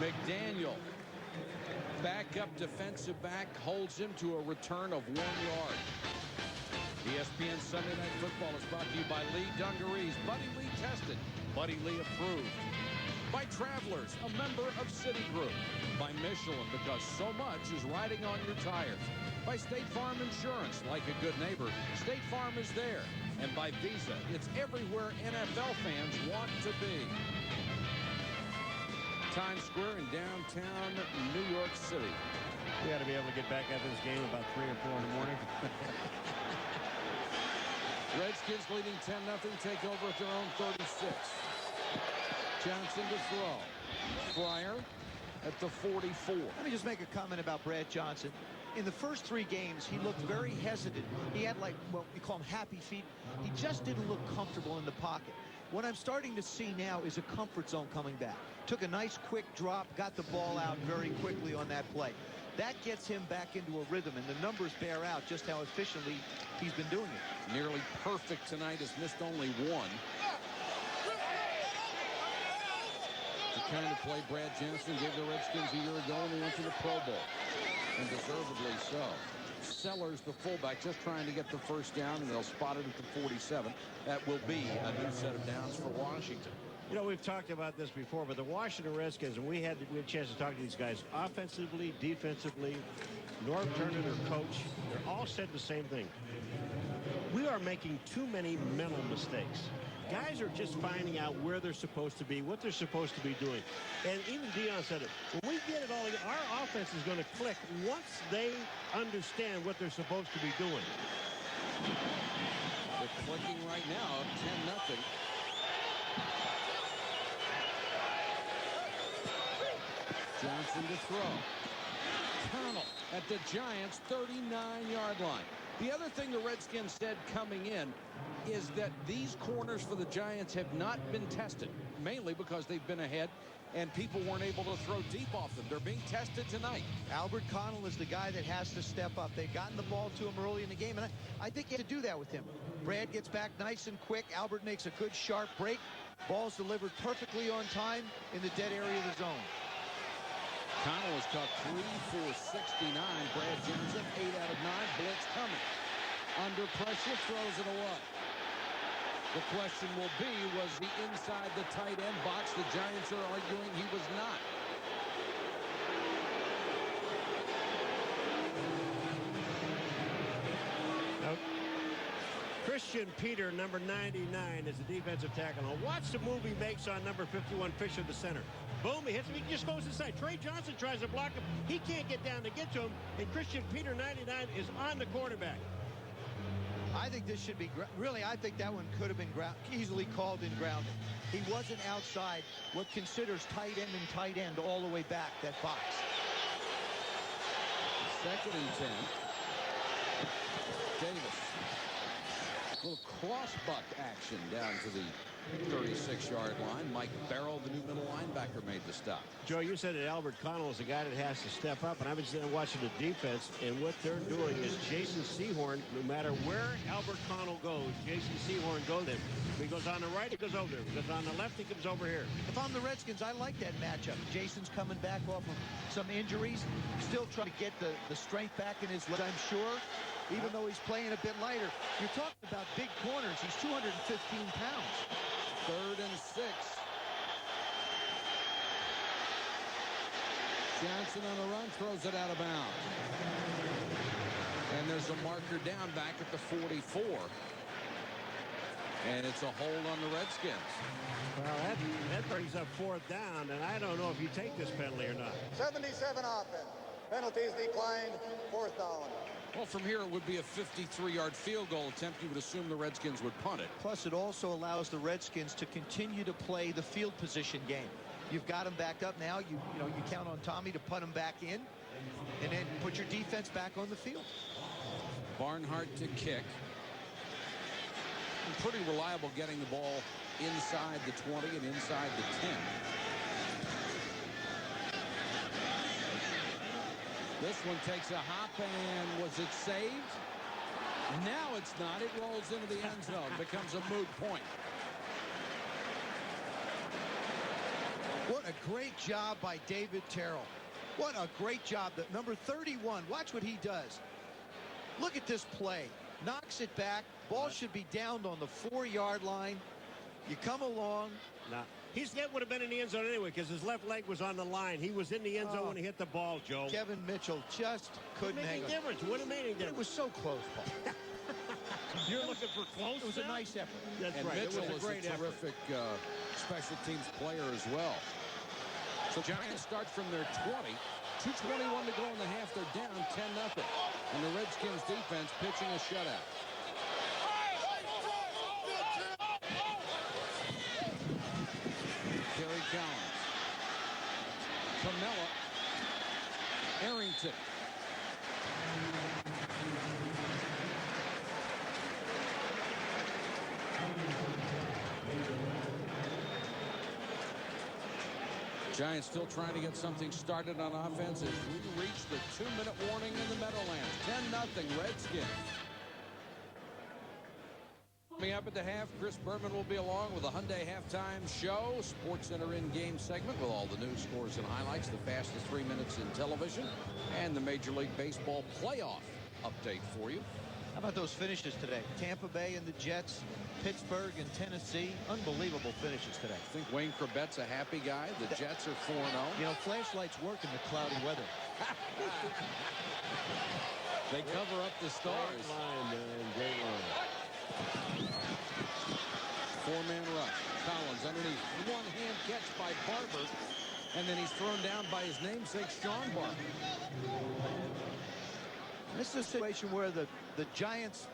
McDaniel, backup defensive back, holds him to a return of 1 yard. ESPN Sunday Night Football is brought to you by Lee Dungarees. Buddy Lee tested. Buddy Lee approved. By Travelers, a member of Citigroup. By Michelin, because so much is riding on your tires. By State Farm Insurance, like a good neighbor, State Farm is there. And by Visa, it's everywhere NFL fans want to be. Times Square in downtown New York City.
We got to be able to get back at this game about 3 or 4 in the morning.
Redskins leading 10-0, take over at their own 36. Johnson to throw. Fryer at the 44.
Let me just make a comment about Brad Johnson. In the first 3 games, he looked very hesitant. He had, like, what we call him happy feet. He just didn't look comfortable in the pocket. What I'm starting to see now is a comfort zone coming back. Took a nice quick drop, got the ball out very quickly on that play. That gets him back into a rhythm, and the numbers bear out just how efficiently he's been doing it.
Nearly perfect tonight, has missed only 1. The kind of play Brad Johnson gave the Redskins a year ago when they went to the Pro Bowl. And deservedly so. Sellers, the fullback, just trying to get the first down, and they'll spot it at the 47. That will be a new set of downs for Washington.
You know, we've talked about this before, but the Washington Redskins, and we had a chance to talk to these guys offensively, defensively. Norv Turner, their coach, they're all said the same thing. We are making too many mental mistakes. Guys are just finding out where they're supposed to be, what they're supposed to be doing. And even Dion said it. When we get it all, our offense is going to click once they understand what they're supposed to be doing.
They're clicking right now up 10-0. Johnson to throw. Colonel at the Giants' 39-yard line. The other thing the Redskins said coming in is that these corners for the Giants have not been tested, mainly because they've been ahead and people weren't able to throw deep off them. They're being tested tonight.
Albert Connell is the guy that has to step up. They've gotten the ball to him early in the game, and I think you have to do that with him. Brad gets back nice and quick. Albert makes a good sharp break. Ball's delivered perfectly on time in the dead area of the zone.
Connell has caught 3 for 69. Brad Johnson, 8 out of 9. Blitz coming. Under pressure, throws it away. The question will be, was he inside the tight end box? The Giants are arguing he was not.
Nope. Christian Peter, number 99, is the defensive tackle. Now watch the move he makes on number 51, Fisher, the center. Boom, he hits him. He just goes inside. Trey Johnson tries to block him. He can't get down to get to him. And Christian Peter, 99, is on the quarterback.
I think this should be, really, I think that one could have been easily called in grounding. He wasn't outside what considers tight end and tight end all the way back, that box.
2nd and 10. Davis. A little cross-buck action down to the 36-yard line. Mike Barrow, the new middle linebacker, made the stop.
Joe, you said that Albert Connell is the guy that has to step up, and I've been sitting watching the defense, and what they're doing is Jason Sehorn, no matter where Albert Connell goes, Jason Sehorn goes there. If he goes on the right, he goes over there. If he goes on the left, he comes over here.
If I'm the Redskins, I like that matchup. Jason's coming back off of some injuries, still trying to get the strength back in his leg, I'm sure. Even though he's playing a bit lighter. You're talking about big corners. He's 215 pounds.
3rd and 6. Johnson on the run, throws it out of bounds. And there's a marker down back at the 44. And it's a hold on the Redskins.
Well, that brings up 4th down, and I don't know if you take this penalty or not.
77 offense. Penalties declined. 4th down.
Well, from here, it would be a 53-yard field goal attempt. You would assume the Redskins would punt it.
Plus, it also allows the Redskins to continue to play the field position game. You've got them back up now. You count on Tommy to put them back in, and then put your defense back on the field.
Barnhart to kick. And pretty reliable getting the ball inside the 20 and inside the 10. This one takes a hop, and was it saved? Now it's not. It rolls into the end zone. Becomes a moot point.
What a great job by David Terrell. What a great job. The number 31. Watch what he does. Look at this play. knocks it back. Ball should be downed on the 4-yard line. You come along.
Now, that would have been in the end zone anyway because his left leg was on the line. He was in the end zone when he hit the ball, Joe.
Kevin Mitchell just couldn't hang on.
Difference. Would have made any difference.
It was so close, Paul.
You're looking for close.
It was a nice effort.
That's
and
right.
Mitchell
It was
is
a great
a
effort.
terrific special teams player as well. So Giants start from their 20. 2:21 to go in the half. They're down 10-0. And the Redskins defense pitching a shutout. Kerry Collins. Camella. Arrington. Giants still trying to get something started on offense as we reach the 2-minute warning in the Meadowlands. 10-0 Redskins. Coming up at the half, Chris Berman will be along with a Hyundai halftime show, Sports Center in-game segment with all the news, scores, and highlights, the fastest 3 minutes in television, and the Major League Baseball playoff update for you.
How about those finishes today? Tampa Bay and the Jets, Pittsburgh and Tennessee. Unbelievable finishes today.
I think Wayne Corbett's a happy guy. The Jets are 4-0.
You know, flashlights work in the cloudy weather.
They cover up the stars.
Great line.
Four-man rush. Collins underneath. One-hand catch by Barber. And then he's thrown down by his namesake, Sean Barber.
This is a situation where the Giants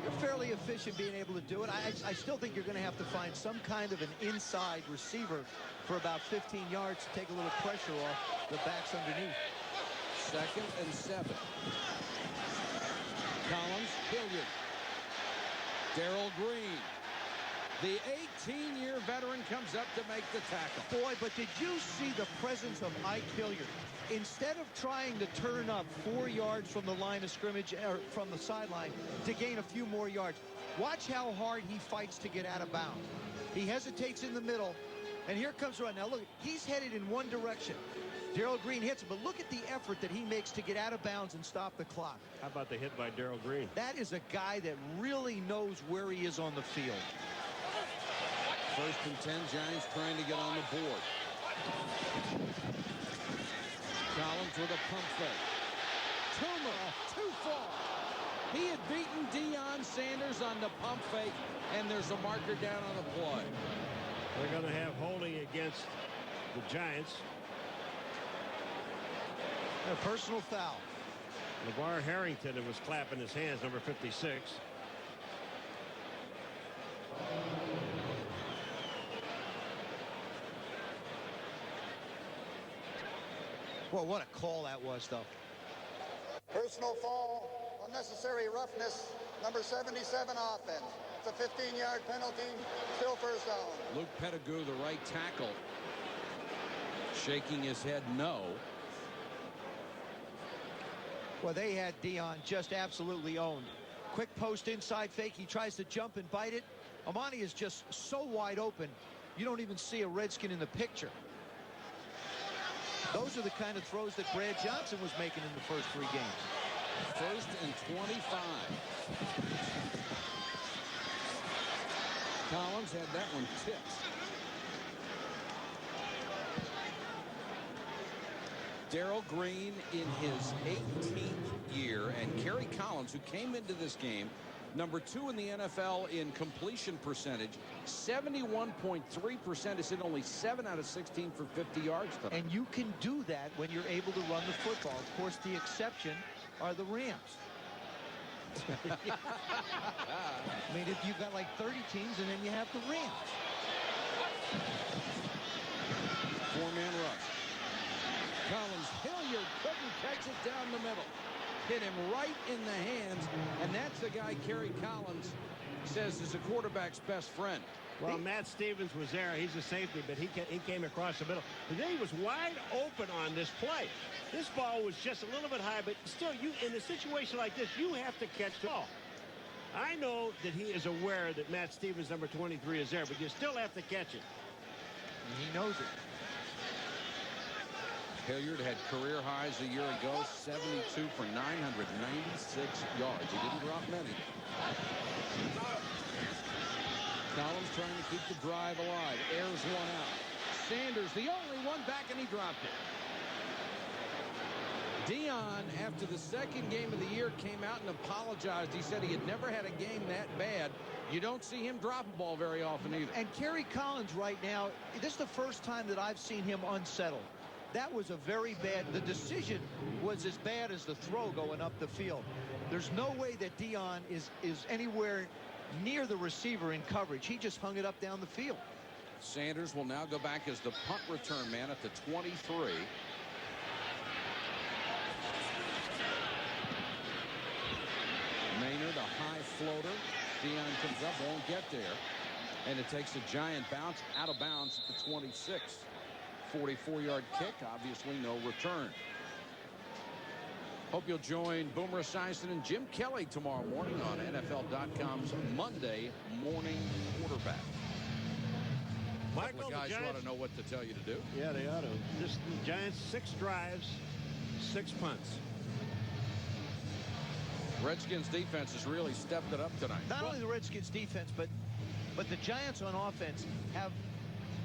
are fairly efficient being able to do it. I still think you're going to have to find some kind of an inside receiver for about 15 yards to take a little pressure off the backs underneath.
2nd and 7. Collins, Hilliard. Darrell Green. The 18-year veteran comes up to make the tackle.
Boy, but did you see the presence of Ike Hilliard? Instead of trying to turn up 4 yards from the line of scrimmage or from the sideline to gain a few more yards, watch how hard he fights to get out of bounds. He hesitates in the middle, and here comes run. Now look, he's headed in one direction. Darrell Green hits him, but look at the effort that he makes to get out of bounds and stop the clock.
How about the hit by Darrell Green?
That is a guy that really knows where he is on the field.
1st and 10, Giants trying to get on the board. Collins with a pump fake. Toomer, too far. He had beaten Deion Sanders on the pump fake, and there's a marker down on the play.
They're going to have holding against the Giants.
A personal foul.
LeVar Harrington was clapping his hands, number 56.
Well, what a call that was, though.
Personal foul, unnecessary roughness, number 77 offense. It's a 15-yard penalty, still first down.
Luke Pettigrew, the right tackle, shaking his head no.
Well, they had Deion just absolutely owned. Quick post inside fake. He tries to jump and bite it. Amani is just so wide open, you don't even see a Redskin in the picture. Those are the kind of throws that Brad Johnson was making in the first 3 games.
1st and 25. Collins had that one tipped. Darrell Green in his 18th year, and Kerry Collins, who came into this game number 2 in the NFL in completion percentage, 71.3%, is hit only 7 out of 16 for 50 yards tonight.
And you can do that when you're able to run the football. Of course, the exception are the Rams. I mean, if you've got like 30 teams and then you have the Rams.
4-man rush. Collins, Hilliard couldn't catch it down the middle. Hit him right in the hands, and that's the guy Kerry Collins says is a quarterback's best friend.
Well, Matt Stevens was there. He's a safety, but he came across the middle. Today he was wide open on this play. This ball was just a little bit high, but still, you in a situation like this, you have to catch the ball. I know that he is aware that Matt Stevens, number 23, is there, but you still have to catch it.
And he knows it.
Hilliard had career highs a year ago, 72 for 996 yards. He didn't drop many. Collins trying to keep the drive alive. Airs one out. Sanders, the only one back, and he dropped it. Dion, after the second game of the year, came out and apologized. He said he had never had a game that bad. You don't see him drop a ball very often either.
And Kerry Collins right now, this is the first time that I've seen him unsettled. That was a very bad, the decision was as bad as the throw going up the field. There's no way that Dion is anywhere near the receiver in coverage. He just hung it up down the field.
Sanders will now go back as the punt return man at the 23. Maynard, a high floater. Dion comes up, won't get there. And it takes a giant bounce out of bounds at the 26. 44-yard kick, obviously no return. Hope you'll join Boomer Esiason and Jim Kelly tomorrow morning on NFL.com's Monday Morning Quarterback.
Michael,
the guys ought to know what to tell you to do.
Yeah, they ought to. This Giants, 6 drives, 6 punts.
Redskins defense has really stepped it up tonight.
Not only the Redskins defense, but the Giants on offense have,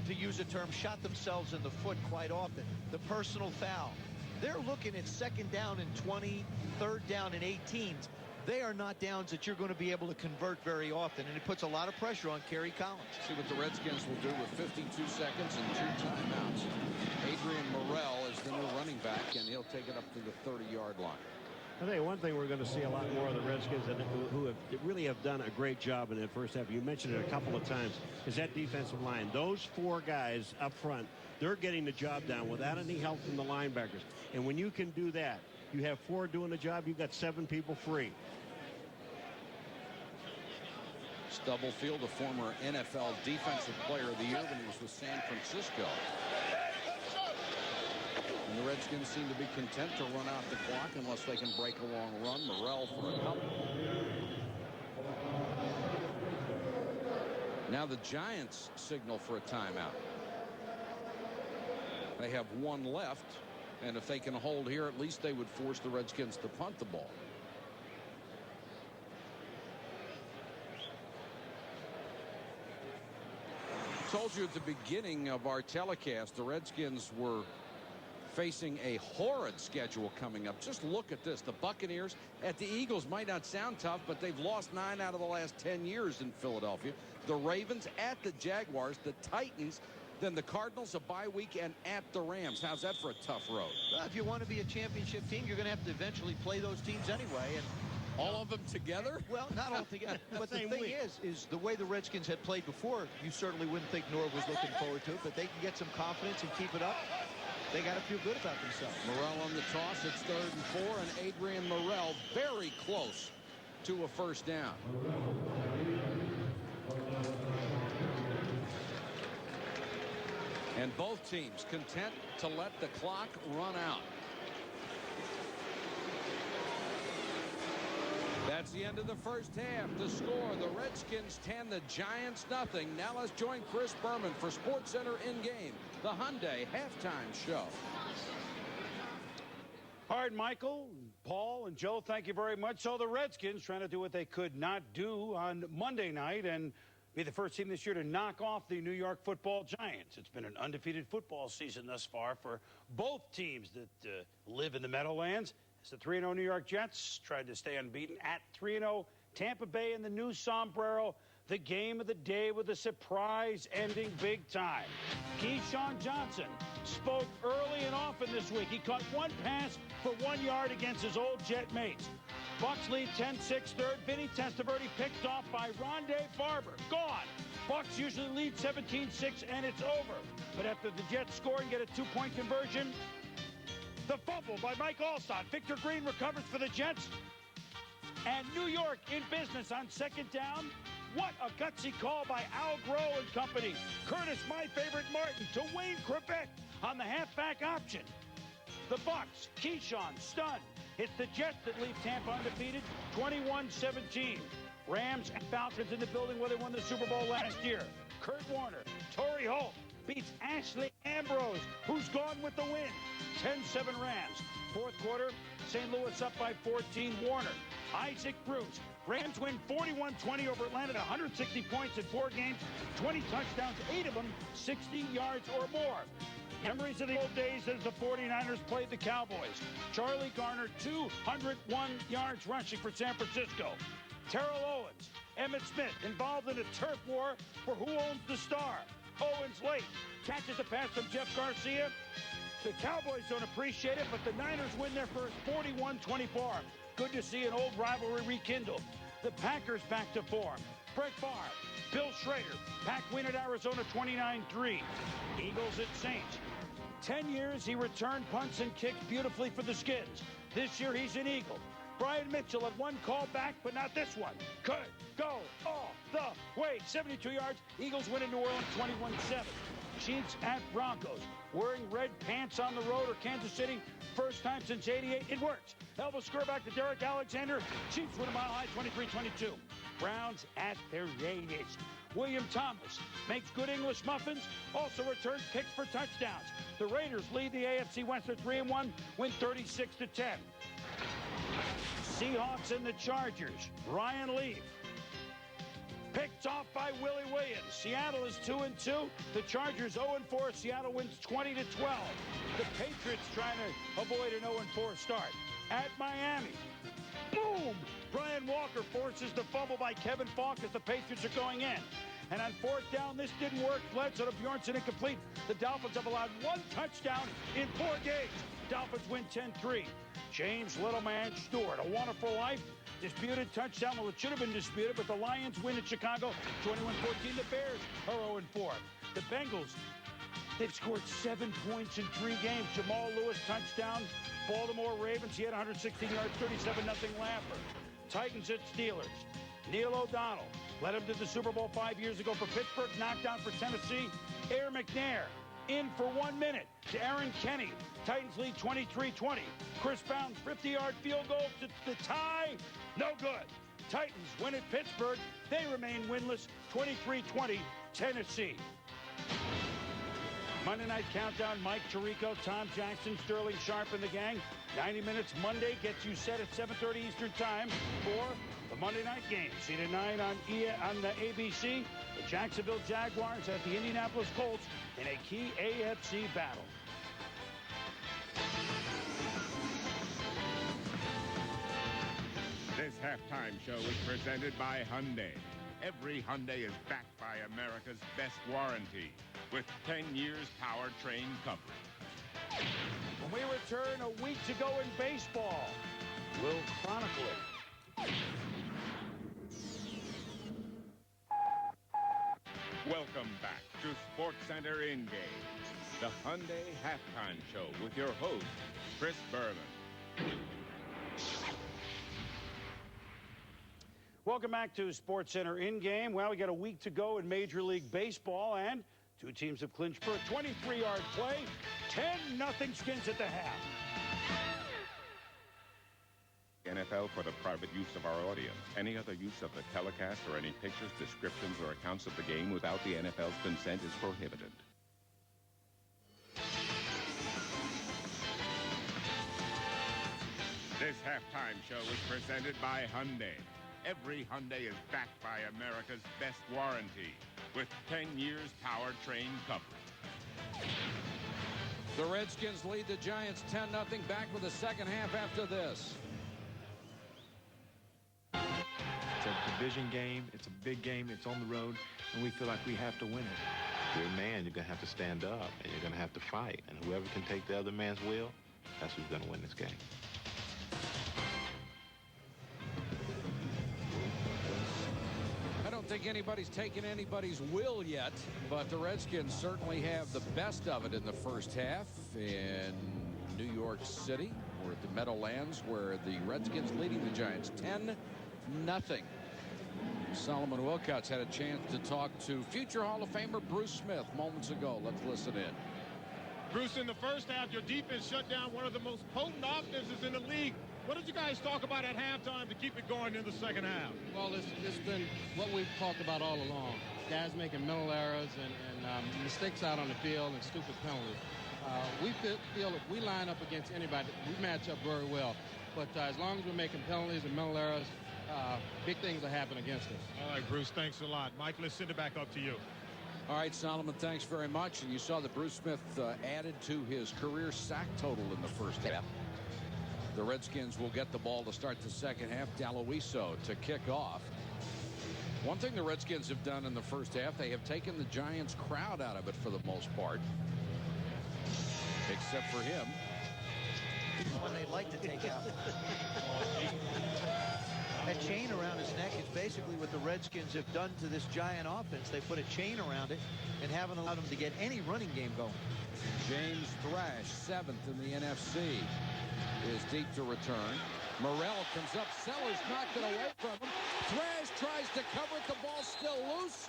to use a term, shot themselves in the foot quite often. The personal foul. They're looking at 2nd down and 20, 3rd down and 18s. They are not downs that you're going to be able to convert very often, and it puts a lot of pressure on Kerry Collins.
See what the Redskins will do with 52 seconds and 2 timeouts. Adrian Morrell is the new running back, and he'll take it up to the 30-yard line.
I think one thing we're going to see a lot more of the Redskins who really have done a great job in that first half. You mentioned it a couple of times, is that defensive line. Those 4 guys up front, they're getting the job done without any help from the linebackers. And when you can do that, you have 4 doing the job, you've got 7 people free.
Stubblefield, a former NFL Defensive Player of the Year when he was with San Francisco. And the Redskins seem to be content to run out the clock unless they can break a long run. Morrell for a couple. Now the Giants signal for a timeout. They have 1 left, and if they can hold here, at least they would force the Redskins to punt the ball. Told you at the beginning of our telecast, the Redskins were facing a horrid schedule coming up. Just look at this. The Buccaneers at the Eagles might not sound tough, but they've lost 9 out of the last 10 years in Philadelphia. The Ravens at the Jaguars, the Titans, then the Cardinals, a bye week, and at the Rams. How's that for a tough road?
Well, if you want to be a championship team, you're going to have to eventually play those teams anyway. And
all of them together?
Well, not all together. But the thing is the way the Redskins had played before, you certainly wouldn't think Norv was looking forward to it, but they can get some confidence and keep it up. They got to feel good about themselves.
Morrell on the toss. It's 3rd and 4, and Adrian Morrell very close to a first down. And both teams content to let the clock run out. That's the end of the first half. The score, the Redskins 10, the Giants nothing. Now let's join Chris Berman for SportsCenter In Game, the Hyundai halftime show.
All right, Michael, Paul, and Joe, thank you very much. So the Redskins trying to do what they could not do on Monday night and be the first team this year to knock off the New York Football Giants. It's been an undefeated football season thus far for both teams that live in the Meadowlands. As the 3-0 New York Jets tried to stay unbeaten at 3-0 Tampa Bay in the new sombrero. The game of the day with a surprise ending big time. Keyshawn Johnson spoke early and often this week. He caught 1 pass for 1 yard against his old Jet mates. Bucs lead 10-6 third. Vinny Testaverde picked off by Rondé Barber. Gone. Bucs usually lead 17-6 and it's over. But after the Jets score and get a 2-point conversion, the fumble by Mike Alstott. Victor Green recovers for the Jets. And New York in business on 2nd down. What a gutsy call by Al Groh and company. Curtis, my favorite Martin, to Wayne Quebec on the halfback option. The Bucs, Keyshawn, stunned. It's the Jets that leave Tampa undefeated, 21-17. Rams and Falcons in the building where they won the Super Bowl last year. Kurt Warner, Torrey Holt, beats Ashley Ambrose, who's gone with the win. 10-7 Rams. Fourth quarter, St. Louis up by 14. Warner. Isaac Bruce. Rams win 41-20 over Atlanta, 160 points in 4 games, 20 touchdowns, 8 of them 60 yards or more. Memories of the old days as the 49ers played the Cowboys. Charlie Garner, 201 yards rushing for San Francisco. Terrell Owens, Emmitt Smith involved in a turf war for who owns the star. Owens late, catches the pass from Jeff Garcia. The Cowboys don't appreciate it, but the Niners win their first 41-24. Good to see an old rivalry rekindled. The Packers back to form. Brett Favre, Bill Schrader, Pack win at Arizona 29-3. Eagles at Saints. 10 years he returned punts and kicks beautifully for the Skins. This year he's an Eagle. Brian Mitchell had one call back, but not this one. Could go all the way. 72 yards. Eagles win in New Orleans 21-7. Chiefs at Broncos. Wearing red pants on the road or Kansas City. First time since '88. It works. Elvis Skurback to Derek Alexander. Chiefs win a mile high 23-22. Browns at their Raiders. William Thomas makes good English muffins. Also returns kicks for touchdowns. The Raiders lead the AFC West at 3-1. Win 36-10. Seahawks and the Chargers. Ryan Leaf. Picked off by Willie Williams. Seattle is 2-2. The Chargers 0-4. Seattle wins 20-12. The Patriots trying to avoid an 0-4 start. At Miami. Boom! Brian Walker forces the fumble by Kevin Falk as the Patriots are going in. And on fourth down, this didn't work. Bledsoe to Bjornsson incomplete. The Dolphins have allowed 1 touchdown in 4 games. Dolphins win 10-3. James Littleman Stewart, a wonderful life. Disputed touchdown. Well, it should have been disputed, but the Lions win at Chicago 21-14. The Bears are 0-4. The Bengals, they've scored 7 points in 3 games. Jamal Lewis touchdown. Baltimore Ravens, he had 116 yards, 37-0 Laffer. Titans at Steelers. Neil O'Donnell led him to the Super Bowl 5 years ago for Pittsburgh. Knockdown for Tennessee. Air McNair in for 1 minute to Aaron Kenny. Titans lead 23-20. Chris Bound's 50-yard field goal to the tie. No good. Titans win at Pittsburgh. They remain winless. 23-20 Tennessee. Monday Night Countdown, Mike Tirico, Tom Jackson, Sterling Sharp, and the gang. 90 minutes Monday gets you set at 7:30 Eastern Time for the Monday night game. See at 9 on the ABC. The Jacksonville Jaguars at the Indianapolis Colts in a key AFC battle.
This halftime show is presented by Hyundai. Every Hyundai is backed by America's best warranty with 10 years powertrain coverage.
When we return a week to go in baseball, we'll chronicle it.
Welcome back to SportsCenter In-Game, the Hyundai halftime show with your host, Chris Berman.
Welcome back to SportsCenter In-Game. Well, we got a week to go in Major League Baseball, and 2 teams have clinched for a 23-yard play. 10-0 Skins at the half.
NFL for the private use of our audience. Any other use of the telecast or any pictures, descriptions, or accounts of the game without the NFL's consent is prohibited. This halftime show is presented by Hyundai. Every Hyundai is backed by America's best warranty with 10 years powertrain coverage.
The Redskins lead the Giants 10-0. Back with the second half after this.
It's a division game. It's a big game. It's on the road, and we feel like we have to win it.
If you're a man, you're going to have to stand up, and you're going to have to fight. And whoever can take the other man's will, that's who's going to win this game.
I don't think anybody's taken anybody's will yet, but the Redskins certainly have the best of it in the first half in New York City. We're at the Meadowlands, where the Redskins leading the Giants 10-0. Solomon Wilcots had a chance to talk to future Hall of Famer Bruce Smith moments ago. Let's listen in.
Bruce, in the first half, your defense shut down one of the most potent offenses in the league. What did you guys talk about at halftime to keep it going in the second half?
Well, it's been what we've talked about all along. Guys making mental errors and mistakes out on the field and stupid penalties. We feel if we line up against anybody, we match up very well. But as long as we're making penalties and mental errors, big things will happen against us.
All right, Bruce, thanks a lot. Mike, let's send it back up to you.
All right, Solomon, thanks very much. And you saw that Bruce Smith added to his career sack total in the first half. The Redskins will get the ball to start the second half. Daloiso to kick off. One thing the Redskins have done in the first half, they have taken the Giants crowd out of it for the most part. Except for him.
He's the one they'd like to take out. That chain around his neck is basically what the Redskins have done to this Giant offense. They put a chain around it and haven't allowed him to get any running game going.
James Thrash, 7th in the NFC, is deep to return. Morrell comes up. Sellers knocked it away from him. Thrash tries to cover it. The ball's still loose.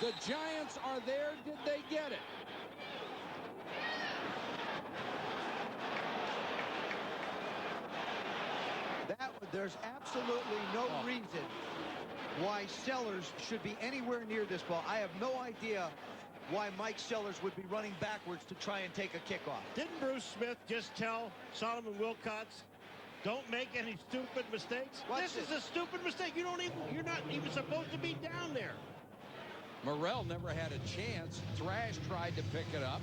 The Giants are there. Did they get it?
There's absolutely no reason why Sellers should be anywhere near this ball. I have no idea why Mike Sellers would be running backwards to try and take a kickoff.
Didn't Bruce Smith just tell Solomon Wilcots, don't make any stupid mistakes? This is a stupid mistake. You're not even supposed to be down there.
Morrell never had a chance. Thrash tried to pick it up.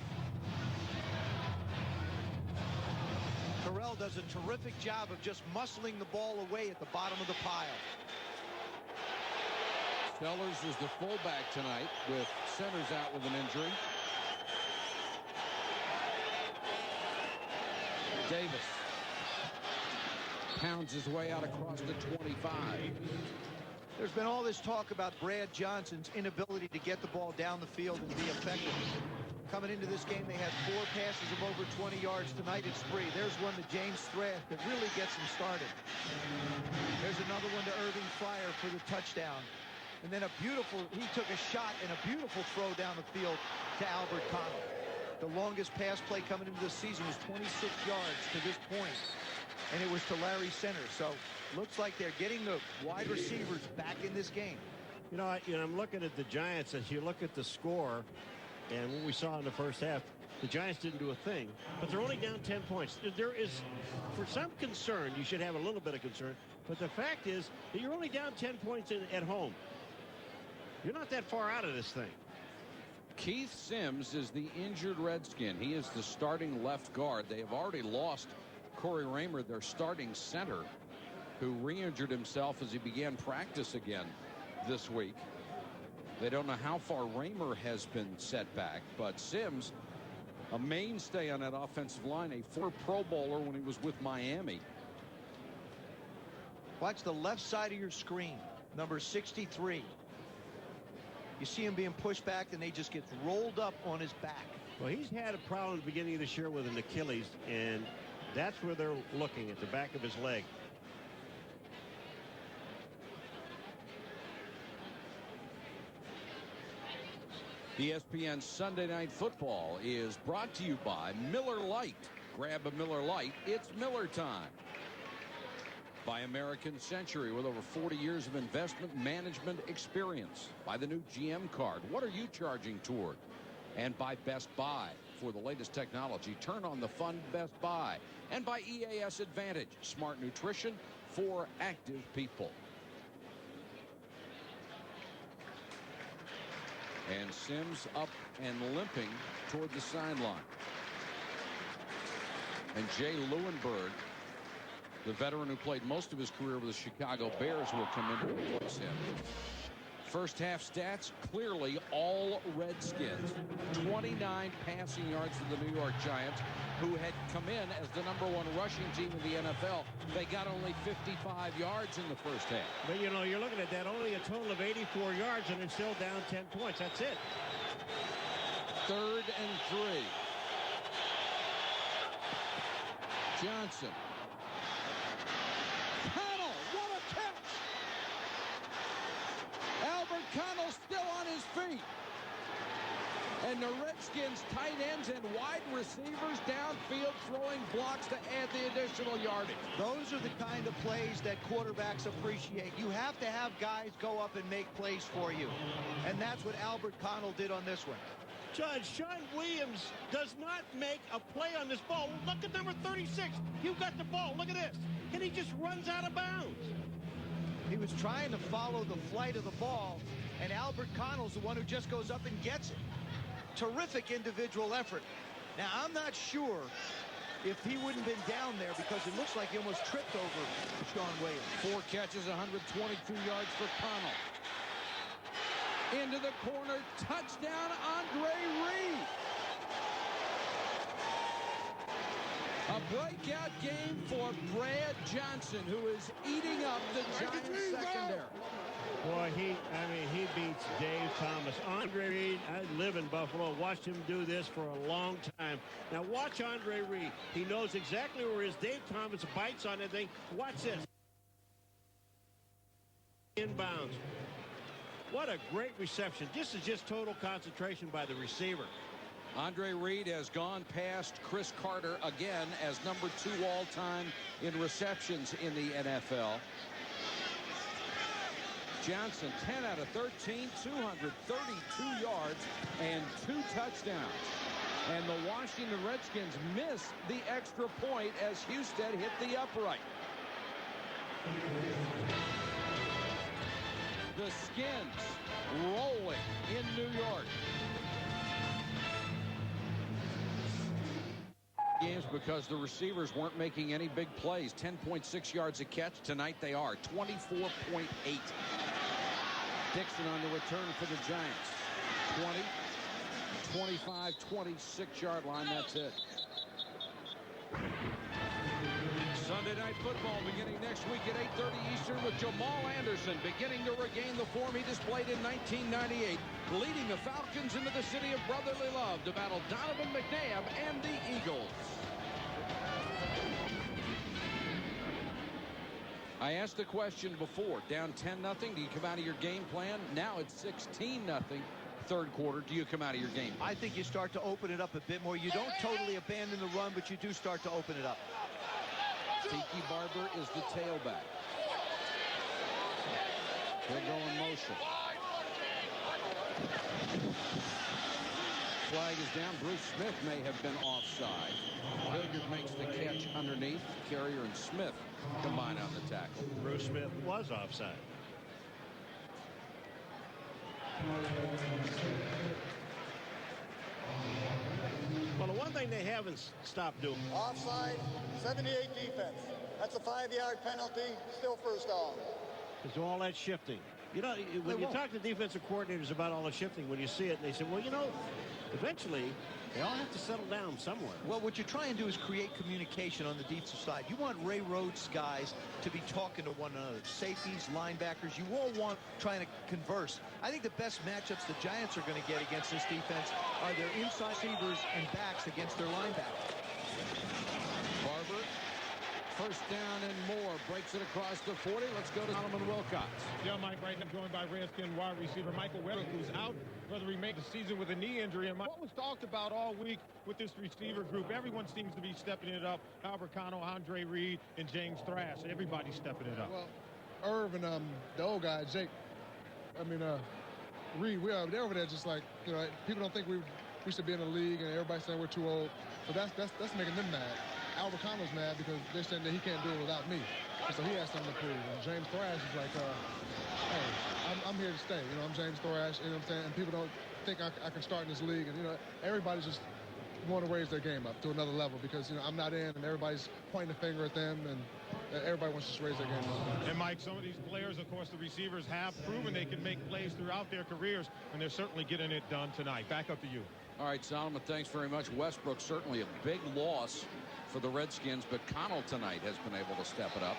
Terrell does a terrific job of just muscling the ball away at the bottom of the pile.
Sellers is the fullback tonight with centers out with an injury. Davis pounds his way out across the 25.
There's been all this talk about Brad Johnson's inability to get the ball down the field and be effective. Coming into this game, they had 4 passes of over 20 yards. Tonight it's 3. There's one to James Thrash that really gets him started. There's another one to Irving Fryar for the touchdown. And then he took a shot and a beautiful throw down the field to Albert Connell. The longest pass play coming into this season was 26 yards to this point, and it was to Larry Center. So looks like they're getting the wide receivers back in this game.
I'm looking at the Giants. As you look at the score, and what we saw in the first half, the Giants didn't do a thing, but they're only down 10 points. There is, for some concern, you should have a little bit of concern, but the fact is that you're only down 10 points at home. You're not that far out of this thing.
Keith Sims is the injured Redskin. He is the starting left guard. They have already lost Corey Raymer, their starting center, who re-injured himself as he began practice again this week. They don't know how far Raymer has been set back, but Sims, a mainstay on that offensive line, a former Pro Bowler when he was with Miami.
Watch the left side of your screen, number 63. You see him being pushed back, and they just gets rolled up on his back.
Well, he's had a problem at the beginning of this year with an Achilles, and that's where they're looking, at the back of his leg.
ESPN Sunday Night Football is brought to you by Miller Lite. Grab a Miller Lite. It's Miller time. By American Century, with over 40 years of investment management experience. By the new GM card. What are you charging toward? And by Best Buy. For the latest technology, turn on the fun Best Buy. And by EAS Advantage. Smart nutrition for active people. And Sims up and limping toward the sideline. And Jay Lewinberg, the veteran who played most of his career with the Chicago Bears, will come in to replace him. First half stats, clearly all Redskins. 29 passing yards for the New York Giants, who had come in as the #1 rushing team in the NFL. They got only 55 yards in the first half.
But, you're looking at that, only a total of 84 yards, and they're still down 10 points. That's it.
3rd and 3. Johnson. Connell, what a catch! Albert Connell still on his feet. And the Redskins Redskins tight ends and wide receivers downfield throwing blocks to add the additional yardage.
Those are the kind of plays that quarterbacks appreciate. You have to have guys go up and make plays for you. And that's what Albert Connell did on this one.
Judge, Sean Williams does not make a play on this ball. Look at number 36. You got the ball. Look at this. And he just runs out of bounds.
He was trying to follow the flight of the ball, and Albert Connell's the one who just goes up and gets it. Terrific individual effort. Now, I'm not sure if he wouldn't have been down there because it looks like he almost tripped over Sean Williams.
4 catches, 122 yards for Connell. Into the corner, touchdown, Andre Reed. A breakout game for Brad Johnson, who is eating up the Giants secondary.
Boy, he beats Dave Thomas. Andre Reed, I live in Buffalo, watched him do this for a long time. Now watch Andre Reed. He knows exactly where his Dave Thomas bites on anything. Watch this. Inbounds. What a great reception. This is just total concentration by the receiver.
Andre Reed has gone past Chris Carter again as number 2 all-time in receptions in the NFL. Johnson, 10 out of 13, 232 yards and 2 touchdowns. And the Washington Redskins miss the extra point as Husted hit the upright. The Skins rolling in New York. Games because the receivers weren't making any big plays. 10.6 yards a catch. Tonight they are 24.8. Dixon on the return for the Giants. 20, 25, 26-yard line. That's it. Sunday Night Football beginning next week at 8:30 Eastern with Jamal Anderson beginning to regain the form he displayed in 1998, leading the Falcons into the city of brotherly love to battle Donovan McNabb and the Eagles. I asked the question before, down 10-0, do you come out of your game plan? Now it's 16-0. Third quarter, do you come out of your game?
I think you start to open it up a bit more. You don't totally abandon the run, but you do start to open it up.
Tiki Barber is the tailback. He'll go in motion. Flag is down. Bruce Smith may have been offside. Hilliard makes the catch underneath. Carrier and Smith combine on the tackle.
Bruce Smith was offside. Well, the one thing they haven't stopped doing.
Offside, 78 defense. That's a 5-yard penalty, still first down.
Because all that shifting. You know, when you talk to defensive coordinators about all the shifting, when you see it, they say, well, you know, eventually they all have to settle down somewhere.
Well, what you try and do is create communication on the defensive side. You want Ray Rhodes guys to be talking to one another. Safeties, linebackers, you all want trying to converse. I think the best matchups the Giants are going to get against this defense are their inside receivers and backs against their linebackers.
Barber, first down and more, breaks it across the 40. Let's go to Solomon Wilcox.
Yeah, Mike, right now joined by Redskins wide receiver Michael Weber, who's out for the remainder of the season with a knee injury. And what was talked about all week with this receiver group, everyone seems to be stepping it up. Albert Connell, Andre Reed, and James Thrash. Everybody's stepping it up.
Well, Irv and the old guy, Jake, Reed, they're over there just like, you know, people don't think we should be in the league, and everybody's saying we're too old. So that's making them mad. Albert Connell's mad because they're saying that he can't do it without me. And so he has something to prove. And James Thrash is like, hey, I'm here to stay. You know, I'm James Thrash, you know what I'm saying? And people don't think I can start in this league. And, you know, everybody's just want to raise their game up to another level because, you know, I'm not in and everybody's pointing the finger at them and everybody wants to just raise their game up.
And, Mike, some of these players, of course, the receivers have proven they can make plays throughout their careers, and they're certainly getting it done tonight. Back up to you.
All right, Solomon, thanks very much. Westbrook, certainly a big loss for the Redskins, but Connell tonight has been able to step it up.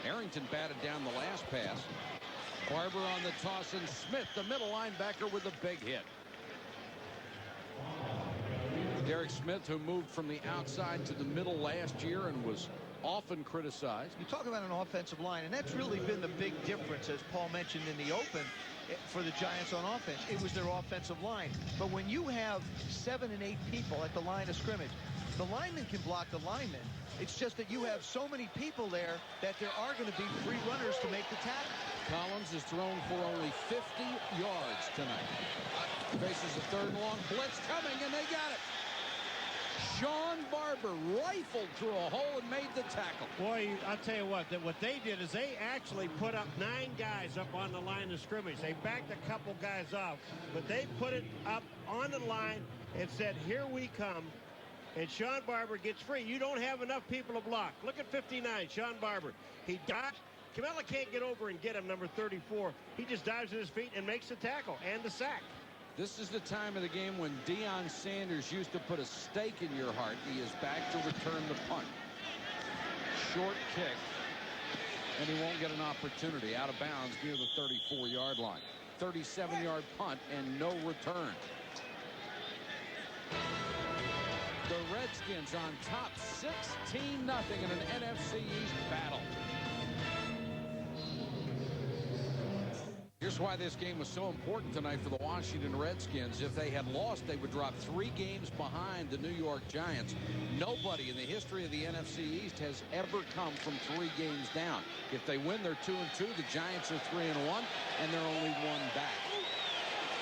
Arrington batted down the last pass. Barber on the toss, and Smith, the middle linebacker, with a big hit. Derek Smith, who moved from the outside to the middle last year and was often criticized.
You talk about an offensive line, and that's really been the big difference, as Paul mentioned in the open, for the Giants on offense. It was their offensive line. But when you have 7 and 8 people at the line of scrimmage, the linemen can block the linemen. It's just that you have so many people there that there are going to be free runners to make the tackle.
Collins has thrown for only 50 yards tonight. Faces a third and long blitz coming, and they got it. Sean Barber rifled through a hole and made the tackle.
Boy, I'll tell you what they did is they actually put up 9 guys up on the line of scrimmage. They backed a couple guys off, but they put it up on the line and said, here we come. And Sean Barber gets free. You don't have enough people to block. Look at 59, Sean Barber. He dodged. Camella can't get over and get him, number 34. He just dives at his feet and makes the tackle and the sack.
This is the time of the game when Deion Sanders used to put a stake in your heart. He is back to return the punt. Short kick, and he won't get an opportunity. Out of bounds near the 34-yard line. 37-yard punt and no return. The Redskins on top 16-0 in an NFC East battle. Here's why this game was so important tonight for the Washington Redskins. If they had lost, they would drop 3 games behind the New York Giants. Nobody in the history of the NFC East has ever come from 3 games down. If they win, they're 2-2. The Giants are 3-1, and they're only 1 back.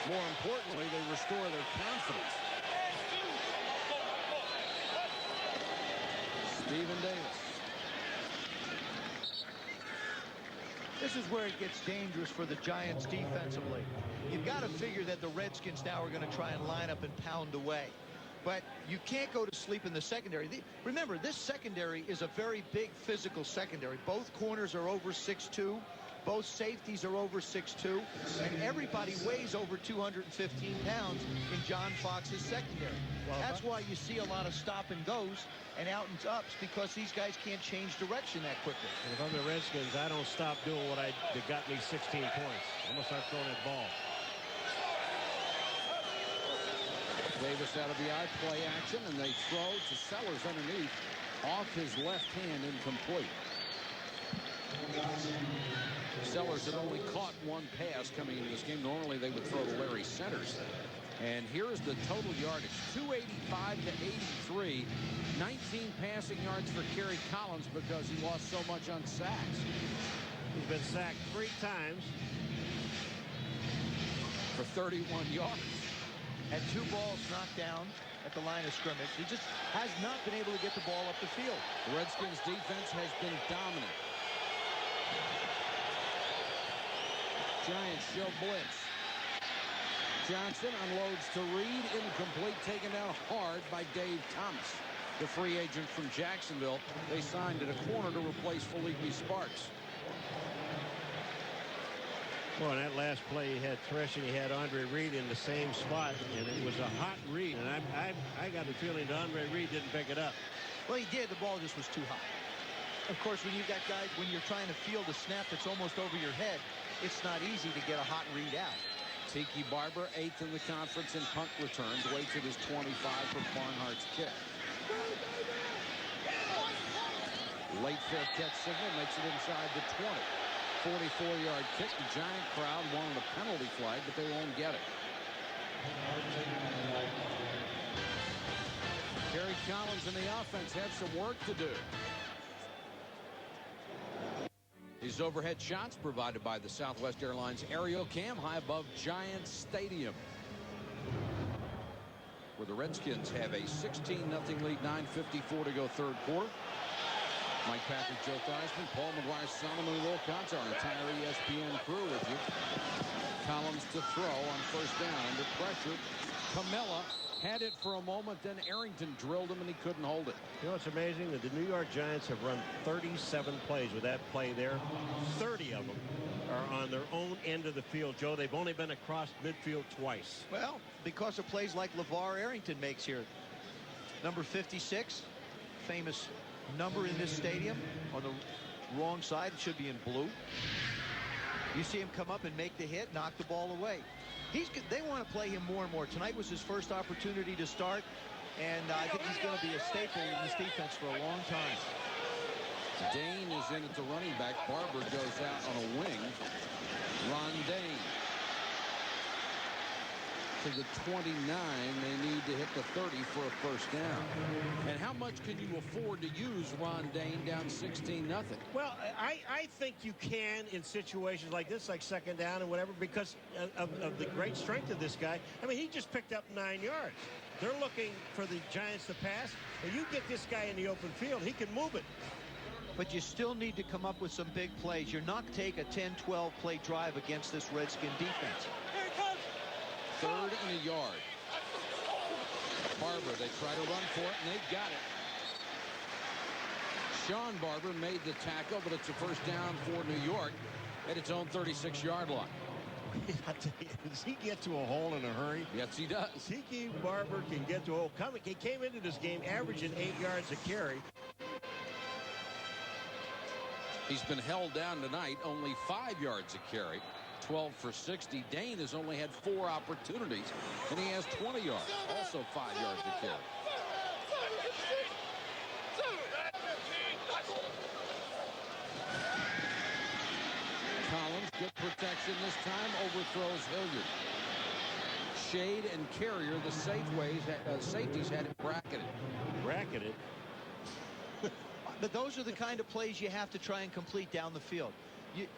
More importantly, they restore their confidence. Stephen Davis.
This is where it gets dangerous for the Giants defensively. You've got to figure that the Redskins now are going to try and line up and pound away. But you can't go to sleep in the secondary. Remember, this secondary is a very big physical secondary. Both corners are over 6'2". Both safeties are over 6'2", and everybody weighs over 215 pounds in John Fox's secondary. Well, that's why you see a lot of stop and goes and out and ups, because these guys can't change direction that quickly.
And if I'm the Redskins, I don't stop doing that got me 16 points. I'm going to start throwing that ball.
Davis out of the eye, play action, and they throw to Sellers underneath. Off his left hand, incomplete. Sellers had only caught 1 pass coming into this game. Normally they would throw to Larry Centers. And here is the total yardage, 285 to 83. 19 passing yards for Kerry Collins because he lost so much on sacks.
He's been sacked 3 times.
For 31 yards.
Had 2 balls knocked down at the line of scrimmage. He just has not been able to get the ball up the field.
The Redskins defense has been dominant. Giants show blitz. Johnson unloads to Reed, incomplete, taken down hard by Dave Thomas, the free agent from Jacksonville. They signed at a corner to replace Felipe Sparks.
Well, in that last play, he had Thresh and he had Andre Reed in the same spot, and it was a hot read. And I got the feeling that Andre Reed didn't pick it up.
Well, he did. The ball just was too high. Of course, when you've got guys, when you're trying to field a snap that's almost over your head, it's not easy to get a hot read out.
Tiki Barber, 8th in the conference in punt returns, waits at his 25 for Barnhart's kick. Late fair catch signal makes it inside the 20. 44-yard kick. The Giant crowd wanted a penalty flag, but they won't get it. Kerry Collins and the offense have some work to do. These overhead shots provided by the Southwest Airlines Aerial Cam high above Giants Stadium, where the Redskins have a 16-0 lead, 9:54 to go third quarter. Mike Patrick, Joe Theismann, Paul McGuire, Solomon Wilcox, our entire ESPN crew with you. Collins to throw on first down under pressure. Camella had it for a moment, then Arrington drilled him and he couldn't hold it.
You know, it's amazing that the New York Giants have run 37 plays with that play there. 30 of them are on their own end of the field, Joe. They've only been across midfield twice.
Well, because of plays like LeVar Arrington makes here. Number 56, famous number in this stadium. On the wrong side, it should be in blue. You see him come up and make the hit, knock the ball away. They want to play him more and more. Tonight was his first opportunity to start, and I think he's going to be a staple in this defense for a long time.
Dane is in at the running back. Barber goes out on a wing. Ron Dane to the 29. They need to hit the 30 for a first down. And how much can you afford to use Ron Dane down 16-0?
Well, I think you can in situations like this, like second down and whatever, because of the great strength of this guy. I mean, he just picked up 9 yards. They're looking for the Giants to pass, and you get this guy in the open field, he can move it.
But you still need to come up with some big plays. You're not take a 10-12 play drive against this Redskin defense.
3rd and a yard. Barber, they try to run for it, and they've got it. Sean Barber made the tackle, but it's a first down for New York at its own 36-yard line.
I'll tell you, does he get to a hole in a hurry?
Yes, he does.
Tiki Barber can get to a hole. He came into this game averaging 8 yards a carry.
He's been held down tonight, only 5 yards a carry. 12 for 60. Dane has only had 4 opportunities, and he has 20 yards. Also 5 yards a carry. Collins, good protection this time, overthrows Hilliard. Shade and Carrier, the safeties had it bracketed.
Bracketed?
But those are the kind of plays you have to try and complete down the field.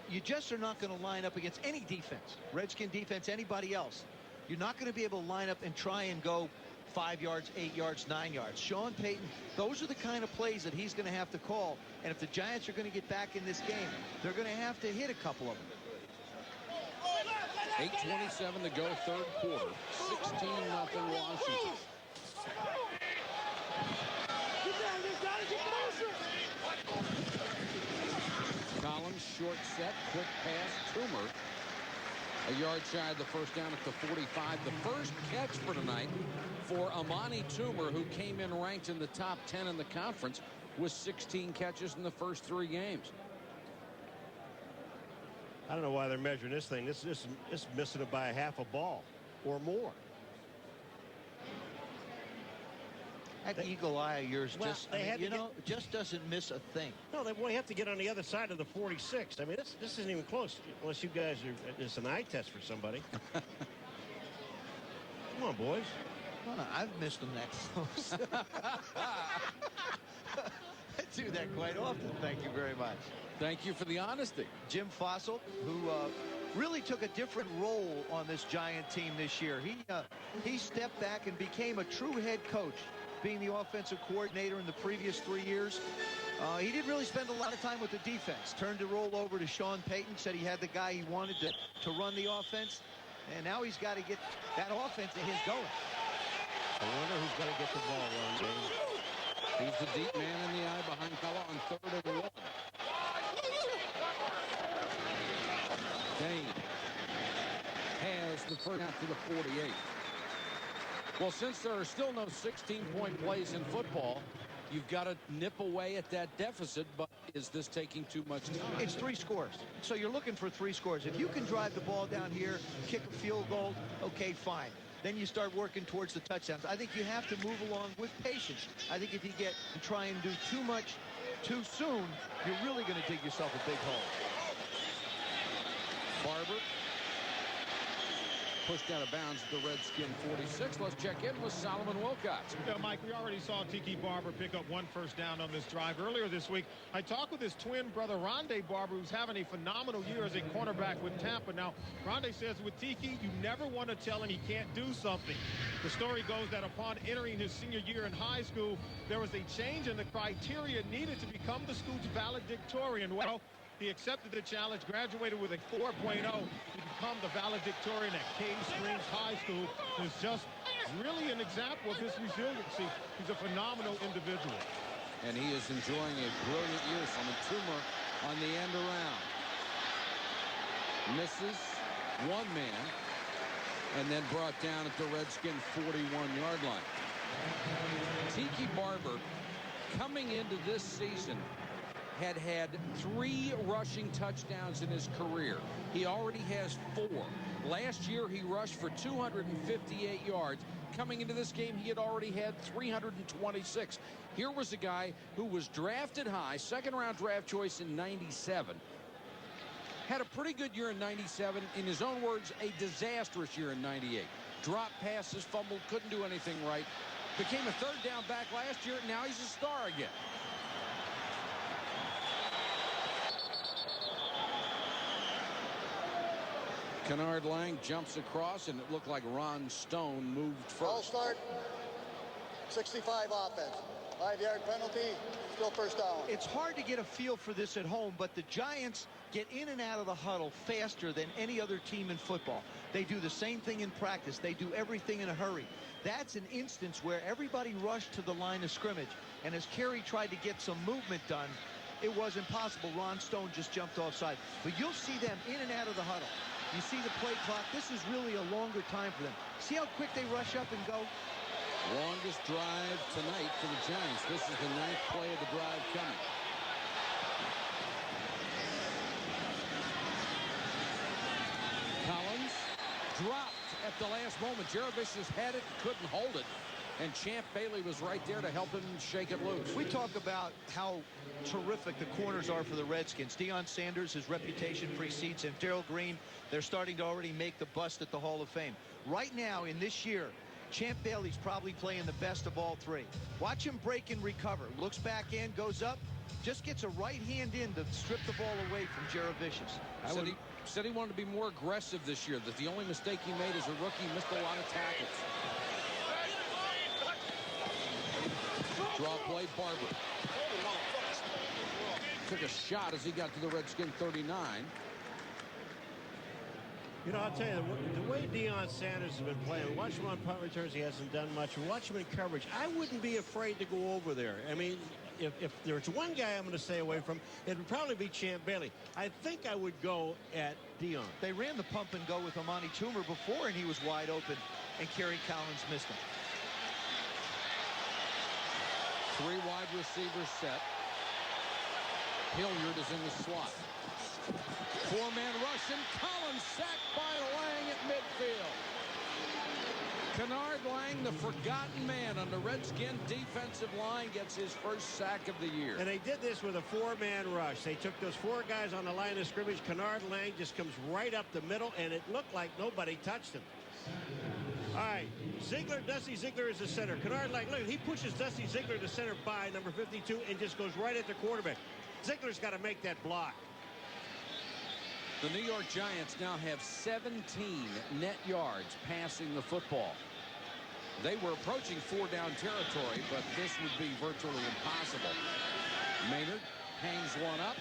You just are not going to line up against any defense, Redskin defense, anybody else. You're not going to be able to line up and try and go 5 yards, 8 yards, 9 yards. Sean Payton, those are the kind of plays that he's going to have to call. And if the Giants are going to get back in this game, they're going to have to hit a couple of them.
8:27 to go, 3rd quarter. 16-0 Washington. Collins, short set, quick pass, Toomer. A yard shy of the first down at the 45. The first catch for tonight for Amani Toomer, who came in ranked in the top 10 in the conference with 16 catches in the first 3 games.
I don't know why they're measuring this thing. This missing it by a half a ball or more.
That eagle eye of yours,
Well,
just, just doesn't miss a thing.
No, they have to get on the other side of the 46. I mean, this isn't even close, unless you guys are, it's an eye test for somebody. Come on, boys.
Well, no, I've missed them that close. I do that quite often. Thank you very much.
Thank you for the honesty.
Jim Fossil, who really took a different role on this Giant team this year. He stepped back and became a true head coach, being the offensive coordinator in the previous 3 years. He didn't really spend a lot of time with the defense. Turned the role over to Sean Payton, said he had the guy he wanted to run the offense. And now he's got to get that offense of his going.
I wonder who's going to get the ball, Ron Dane.
He's the deep man in the eye behind Pella on 3rd and 1. Dane has the first down to the 48. Well, since there are still no 16-point plays in football, you've got to nip away at that deficit, but is this taking too much time?
It's 3 scores. So you're looking for 3 scores. If you can drive the ball down here, kick a field goal, okay, fine. Then you start working towards the touchdowns. I think you have to move along with patience. I think if you get and try and do too much too soon, you're really going to dig yourself a big hole.
Barber pushed out of bounds at the Redskin 46. Let's check in with Solomon Wilcox.
Yeah, Mike, we already saw Tiki Barber pick up 1 first down on this drive earlier this week. I talked with his twin brother, Rondé Barber, who's having a phenomenal year as a cornerback with Tampa. Now, Rondé says with Tiki, you never want to tell him he can't do something. The story goes that upon entering his senior year in high school, there was a change in the criteria needed to become the school's valedictorian. Well, he accepted the challenge, graduated with a 4.0 to become the valedictorian at Cave Springs High School. It's just really an example of his resiliency. He's a phenomenal individual.
And he is enjoying a brilliant year. Solomon Toomer on the end around. Misses 1 man and then brought down at the Redskin 41-yard line. Tiki Barber, coming into this season, had 3 rushing touchdowns in his career. He already has 4. Last year, he rushed for 258 yards, coming into this game, he had already had 326. Here was a guy who was drafted high, second-round draft choice in 97. Had a pretty good year in 97. In his own words, a disastrous year in 98. Dropped passes, fumbled, couldn't do anything right. Became a third down back last year. Now he's a star again. Kennard Lang jumps across, and it looked like Ron Stone moved first.
Ball start, 65 offense. 5-yard penalty, still first down.
It's hard to get a feel for this at home, but the Giants get in and out of the huddle faster than any other team in football. They do the same thing in practice. They do everything in a hurry. That's an instance where everybody rushed to the line of scrimmage, and as Kerry tried to get some movement done, it was impossible. Ron Stone just jumped offside. But you'll see them in and out of the huddle. You see the play clock. This is really a longer time for them. See how quick they rush up and go?
Longest drive tonight for the Giants. This is the 9th play of the drive coming. Collins dropped at the last moment. Jaravicius had it, couldn't hold it. And Champ Bailey was right there to help him shake it loose.
We talk about how terrific the corners are for the Redskins. Deion Sanders, his reputation precedes him. Darrell Green, they're starting to already make the bust at the Hall of Fame. Right now, in this year, Champ Bailey's probably playing the best of all three. Watch him break and recover. Looks back in, goes up, just gets a right hand in to strip the ball away from Jaravicius.
Said he wanted to be more aggressive this year, that the only mistake he made as a rookie, he missed a lot of tackles. Draw play, Barber. Took a shot as he got to the Redskin 39.
You know, I'll tell you, the way Deion Sanders has been playing, watch him on punt returns, he hasn't done much. Watch him in coverage. I wouldn't be afraid to go over there. I mean, if there's one guy I'm going to stay away from, it would probably be Champ Bailey. I think I would go at Deion.
They ran the pump and go with Amani Toomer before, and he was wide open, and Kerry Collins missed him.
3 wide receivers set. Hilliard is in the slot. 4-man rush, and Collins sacked by Lang at midfield. Kennard Lang, the forgotten man on the Redskin defensive line, gets his first sack of the year.
And they did this with a 4-man rush. They took those 4 guys on the line of scrimmage. Kennard Lang just comes right up the middle, and it looked like nobody touched him. All right, Dusty Ziegler is the center. Kennard Lang, look, he pushes Dusty Ziegler to center by number 52 and just goes right at the quarterback. Ziegler's got to make that block.
The New York Giants now have 17 net yards passing the football. They were approaching 4-down territory, but this would be virtually impossible. Maynard hangs one up,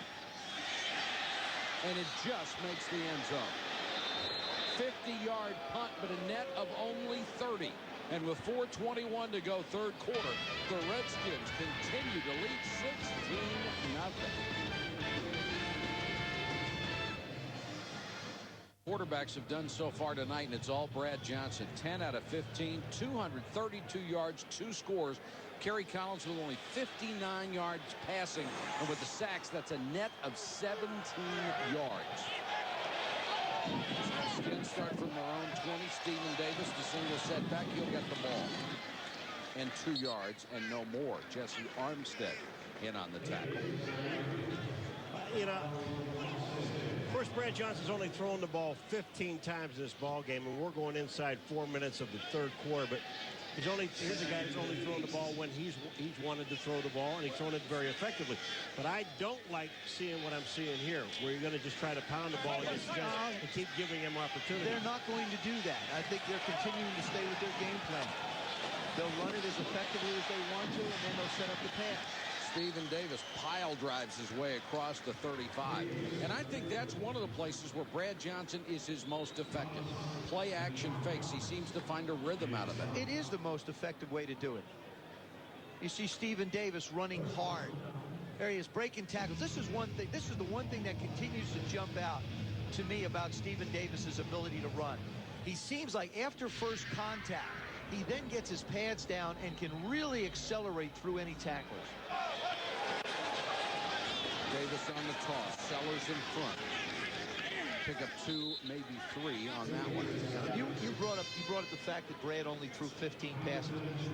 and it just makes the end zone. 50-yard punt, but a net of only 30. And with 4:21 to go, third quarter, the Redskins continue to lead 16-0. Quarterbacks have done so far tonight, and it's all Brad Johnson. 10 out of 15, 232 yards, 2 scores. Kerry Collins with only 59 yards passing, and with the sacks, that's a net of 17 yards. Redskins start from their own 20. Stephen Davis, the single setback, he'll get the ball. And 2 yards and no more. Jesse Armstead in on the tackle.
You know, of course, Brad Johnson's only thrown the ball 15 times in this ball game, and we're going inside 4 minutes of the third quarter. But here's a guy who's only thrown the ball when he's wanted to throw the ball, and he's thrown it very effectively. But I don't like seeing what I'm seeing here, where you're going to just try to pound the ball against Johnson and keep giving him opportunity.
They're not going to do that. I think they're continuing to stay with their game plan. They'll run it as effectively as they want to, and then they'll set up the pass.
Stephen Davis pile drives his way across the 35. And I think that's one of the places where Brad Johnson is his most effective. Play action fakes. He seems to find a rhythm out of it.
It is the most effective way to do it. You see Stephen Davis running hard. There he is, breaking tackles. This is one thing. This is the one thing that continues to jump out to me about Stephen Davis's ability to run. He seems like after first contact, he then gets his pads down and can really accelerate through any tacklers.
Davis on the toss. Sellers in front. pick up 2, maybe 3 on that one.
You brought up the fact that Brad only threw 15 passes.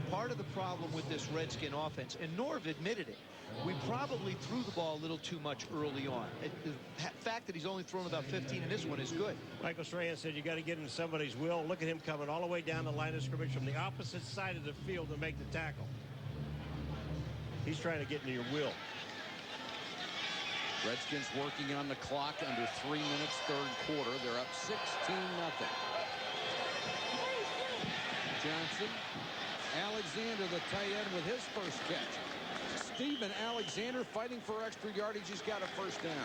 Part of the problem with this Redskin offense, and Norv admitted it, we probably threw the ball a little too much early on. The fact that he's only thrown about 15 in this one is good.
Michael Strahan said you got to get into somebody's will. Look at him coming all the way down the line of scrimmage from the opposite side of the field to make the tackle. He's trying to get into your will.
Redskins working on the clock under 3 minutes, third quarter. They're up 16-0. Johnson, Alexander, the tight end, with his first catch. Steven Alexander fighting for extra yardage. He's got a first down.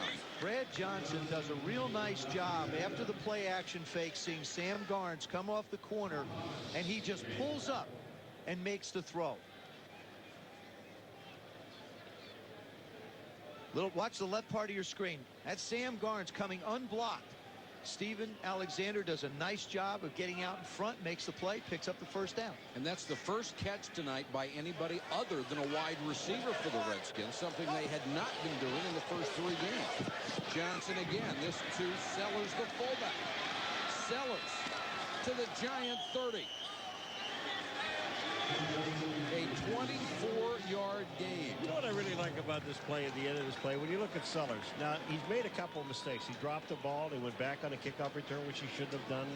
Brad Johnson does a real nice job after the play action fake, seeing Sam Garnes come off the corner, and he just pulls up and makes the throw. Watch the left part of your screen. That's Sam Garnes coming unblocked. Steven Alexander does a nice job of getting out in front, makes the play, picks up the first down.
And that's the first catch tonight by anybody other than a wide receiver for the Redskins, something they had not been doing in the first 3 games. Johnson again, this to Sellers, the fullback. Sellers to the Giant 30. A 24-yard gain.
You know what I really like about this play at the end of this play? When you look at Sellers, now he's made a couple of mistakes. He dropped the ball. He went back on a kickoff return, which he shouldn't have done.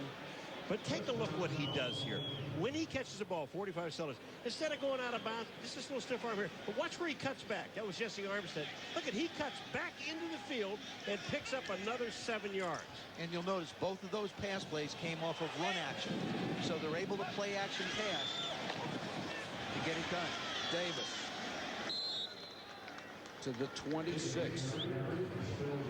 But take a look what he does here. When he catches the ball, 45 Sellers, instead of going out of bounds, this is a little stiff arm here, but watch where he cuts back. That was Jesse Armstead. Look at, he cuts back into the field and picks up another 7 yards.
And you'll notice both of those pass plays came off of run action. So they're able to play action pass to get it done.
Davis to the 26.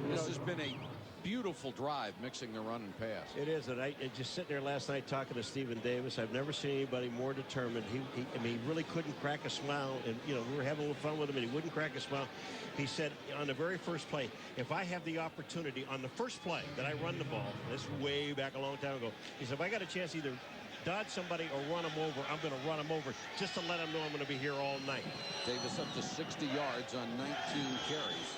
This has been a beautiful drive, mixing the run and pass.
It is, and I just sitting there last night talking to Stephen Davis. I've never seen anybody more determined. I mean, he really couldn't crack a smile, and we were having a little fun with him, and he wouldn't crack a smile. He said on the very first play, if I have the opportunity on the first play that I run the ball, this is way back a long time ago, he said, if I got a chance either dodge somebody or run them over, I'm going to run them over just to let them know I'm going to be here all night.
Davis up to 60 yards on 19 carries.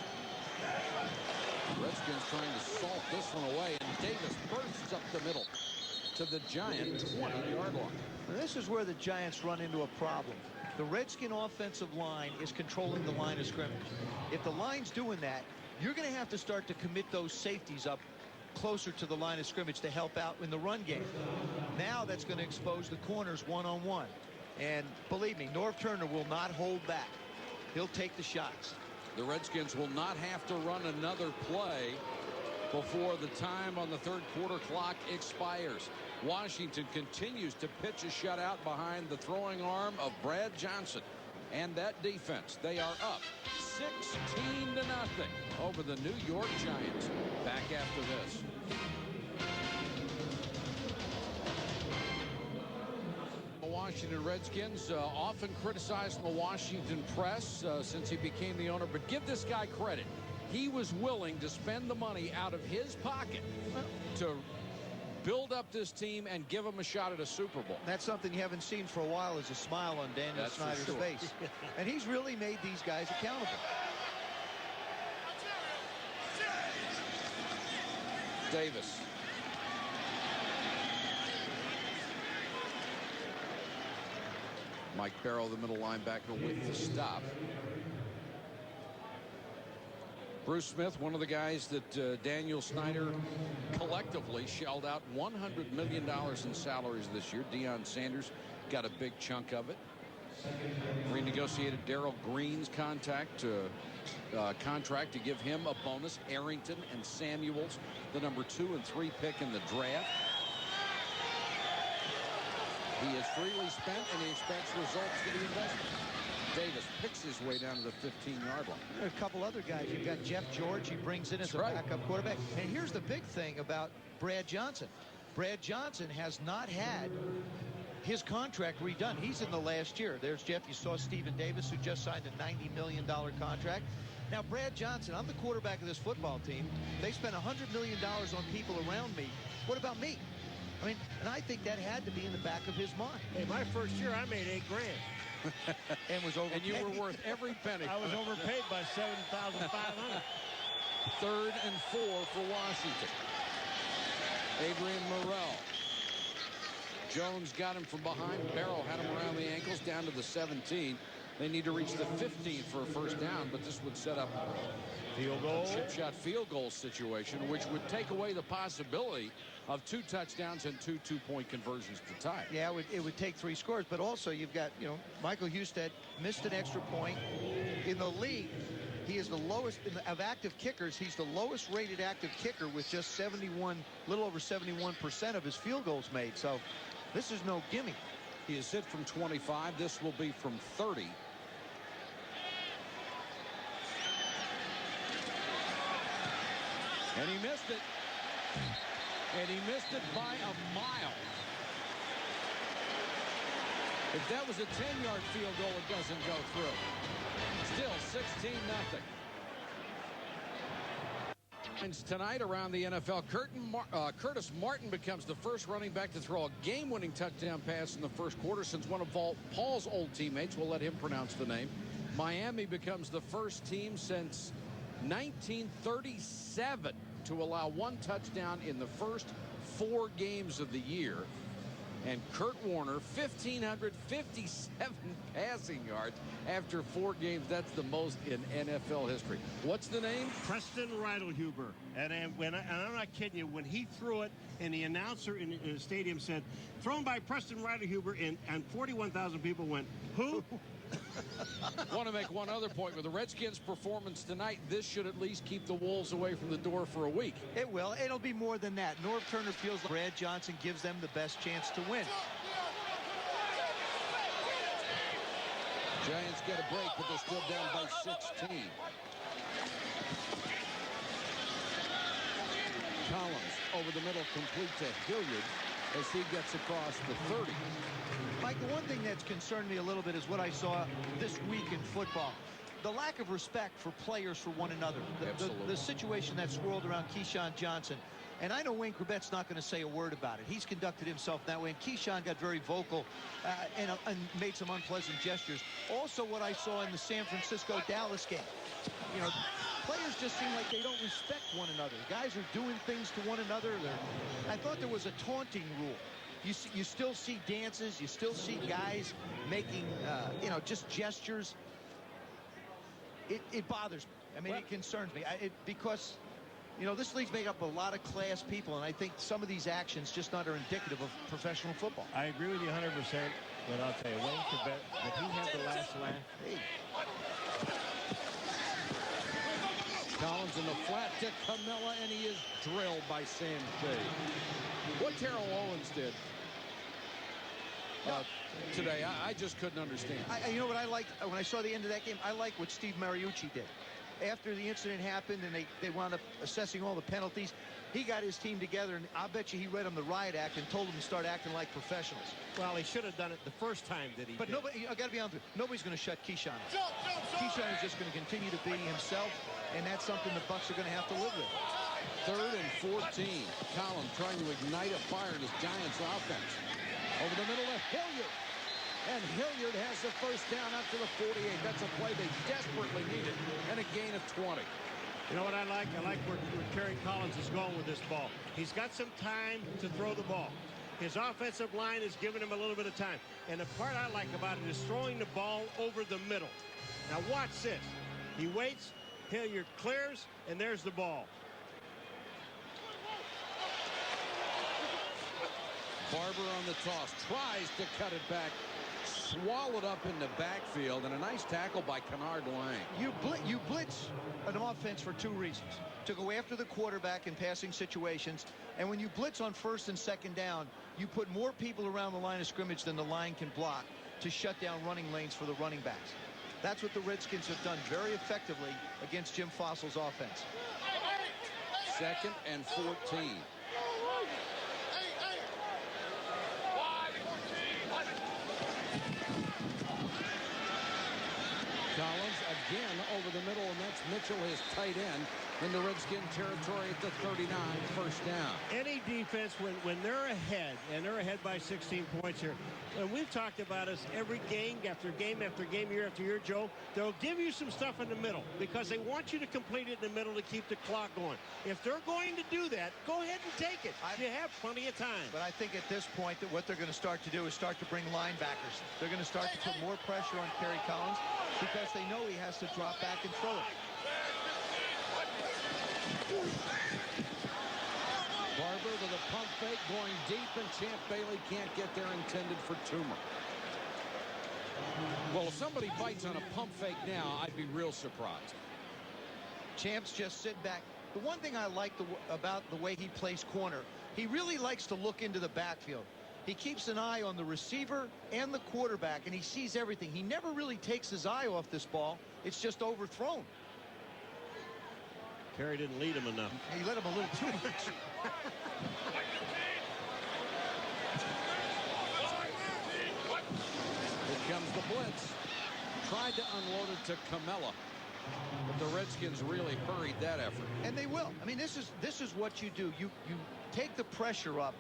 Redskins trying to salt this one away, and Davis bursts up the middle to the Giant 20-yard line.
This is where the Giants run into a problem. The Redskin offensive line is controlling the line of scrimmage. If the line's doing that, you're going to have to start to commit those safeties up closer to the line of scrimmage to help out in the run game. Now that's going to expose the corners one-on-one. And believe me, Norv Turner will not hold back. He'll take the shots.
The Redskins will not have to run another play before the time on the third quarter clock expires. Washington continues to pitch a shutout behind the throwing arm of Brad Johnson. And that defense, they are up 16-0 over the New York Giants. Back after this. The Washington Redskins often criticized the Washington press since he became the owner, but give this guy credit. He was willing to spend the money out of his pocket to build up this team and give them a shot at a Super Bowl.
That's something you haven't seen for a while, is a smile on Daniel Snyder's face. And he's really made these guys accountable.
Davis. Mike Barrow, the middle linebacker, with the stop. Bruce Smith, one of the guys that Daniel Snyder collectively shelled out $100 million in salaries this year. Deion Sanders got a big chunk of it. Renegotiated Darrell Green's contract to give him a bonus. Arrington and Samuels, the number 2 and 3 pick in the draft. He has freely spent, and he expects results for the investment. Davis picks his way down to the 15-yard line.
There are a couple other guys. You've got Jeff George. He brings in as a backup quarterback. And here's the big thing about Brad Johnson. Brad Johnson has not had his contract redone. He's in the last year. There's Jeff. You saw Stephen Davis, who just signed a $90 million contract. Now, Brad Johnson, I'm the quarterback of this football team. They spent $100 million on people around me. What about me? I mean, and I think that had to be in the back of his mind.
Hey, my first year, I made $8 grand.
And was overpaid.
And you were worth every penny.
I was overpaid by $7,500.
3rd and 4 for Washington. Adrian Morrell. Jones got him from behind. Barrow had him around the ankles down to the 17. They need to reach the 15 for a first down, but this would set up
field goal,
chip shot field goal situation, which would take away the possibility of 2 touchdowns and 2 2-point conversions to tie.
Yeah, it would take 3 scores, but also you've got, Michael Husted missed an extra point. In the league, he is the lowest of active kickers. He's the lowest rated active kicker with just little over 71% of his field goals made. So this is no gimme.
He is hit from 25. This will be from 30. And he missed it. And he missed it by a mile. If that was a 10-yard field goal, it doesn't go through. Still 16-0. Tonight around the NFL, Curtis Martin becomes the first running back to throw a game-winning touchdown pass in the first quarter since one of Paul's old teammates. We'll let him pronounce the name. Miami becomes the first team since 1937 to allow 1 touchdown in the first 4 games of the year. And Kurt Warner, 1,557 passing yards after 4 games. That's the most in NFL history. What's the name?
Preston Reidlehuber. And I'm not kidding you, when he threw it and the announcer in the stadium said, thrown by Preston Reidlehuber, and 41,000 people went, who?
Want to make one other point. With the Redskins' performance tonight, this should at least keep the Wolves away from the door for a week.
It will. It'll be more than that. Norv Turner feels like Brad Johnson gives them the best chance to win.
Giants get a break, but they're still down by 16. Collins over the middle, complete to Hilliard as he gets across the 30.
Mike, the one thing that's concerned me a little bit is what I saw this week in football. The lack of respect for players for one another. The situation that swirled around Keyshawn Johnson. And I know Wayne Corbett's not going to say a word about it. He's conducted himself that way. And Keyshawn got very vocal and made some unpleasant gestures. Also, what I saw in the San Francisco-Dallas game. Players just seem like they don't respect one another. Guys are doing things to one another. I thought there was a taunting rule. You still see dances. You still see guys making, just gestures. It bothers me. I mean, it concerns me. Because, this league's made up of a lot of class people, and I think some of these actions just not are indicative of professional football.
I agree with you 100%, but I'll tell you, Wayne Corbett, did he have the last laugh?
Hey.
Collins in the flat to Camilla, and he is drilled by Sam Shea. What Terrell Owens did today, I just couldn't understand.
You know what I liked when I saw the end of that game? I like what Steve Mariucci did. After the incident happened and they wound up assessing all the penalties, he got his team together, and I bet you he read them the riot act and told them to start acting like professionals.
Well, he should have done it the first time that he did.
Nobody, I got to be honest with you, nobody's going to shut Keyshawn up. Keyshawn is just going to continue to be himself, and that's something the Bucs are going to have to live with.
3rd and 14. Collins trying to ignite a fire in his Giants offense. Over the middle of Hilliard. And Hilliard has the first down up to the 48. That's a play they desperately needed. And a gain of 20.
You know what I like? I like where Kerry Collins is going with this ball. He's got some time to throw the ball. His offensive line is giving him a little bit of time. And the part I like about it is throwing the ball over the middle. Now watch this. He waits, Hilliard clears, and there's the ball.
Barber on the toss, tries to cut it back, swallowed up in the backfield, and a nice tackle by Kennard Lang.
You blitz an offense for 2 reasons. To go after the quarterback in passing situations, and when you blitz on 1st and 2nd down, you put more people around the line of scrimmage than the line can block to shut down running lanes for the running backs. That's what the Redskins have done very effectively against Jim Fossil's offense.
2nd and 14. Collins again over the middle, and that's Mitchell, his tight end, in the Redskin territory at the 39, first down.
Any defense, when they're ahead, and they're ahead by 16 points here, and we've talked about us every game after game after game, year after year, Joe, they'll give you some stuff in the middle because they want you to complete it in the middle to keep the clock going. If they're going to do that, go ahead and take it. You have plenty of time.
But I think at this point that what they're going to start to do is start to bring linebackers. They're going to start to put more pressure on Kerry Collins because they know he has to drop back and throw it.
Barber to the pump fake, going deep, and Champ Bailey can't get there, intended for Toomer. Well, if somebody bites on a pump fake now, I'd be real surprised.
Champ's just sitting back. The one thing I like about the way he plays corner, he really likes to look into the backfield. He keeps an eye on the receiver and the quarterback, and he sees everything. He never really takes his eye off this ball. It's just overthrown.
Kerry didn't lead him enough.
He let him a little too much.
Here comes the blitz. Tried to unload it to Camella, but the Redskins really hurried that effort.
And they will. I mean, this is what you do. You take the pressure up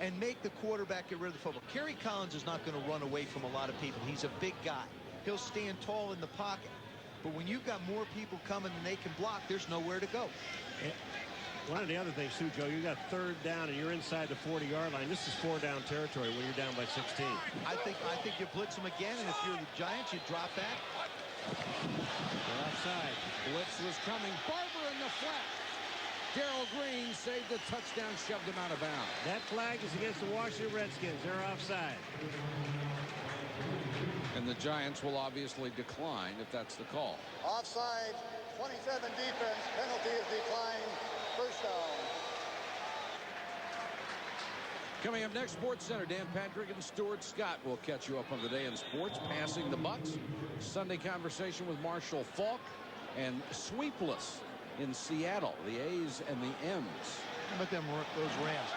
and make the quarterback get rid of the football. Kerry Collins is not going to run away from a lot of people. He's a big guy. He'll stand tall in the pocket. But when you've got more people coming than they can block, there's nowhere to go.
And one of the other things, too, Joe, you got third down and you're inside the 40-yard line. This is 4-down territory when you're down by 16.
I think you blitz them again, and if you're the Giants, you drop back.
They're offside. Blitz was coming. Barber in the flat. Darrell Green saved the touchdown, shoved him out of bounds.
That flag is against the Washington Redskins. They're offside.
And the Giants will obviously decline if that's the call.
Offside, 27 defense, penalty is declined, first down.
Coming up next, Sports Center, Dan Patrick and Stuart Scott will catch you up on the day in sports. Passing the Bucks, Sunday conversation with Marshall Faulk, and sweepless in Seattle, the A's and the M's.
How about those Rams?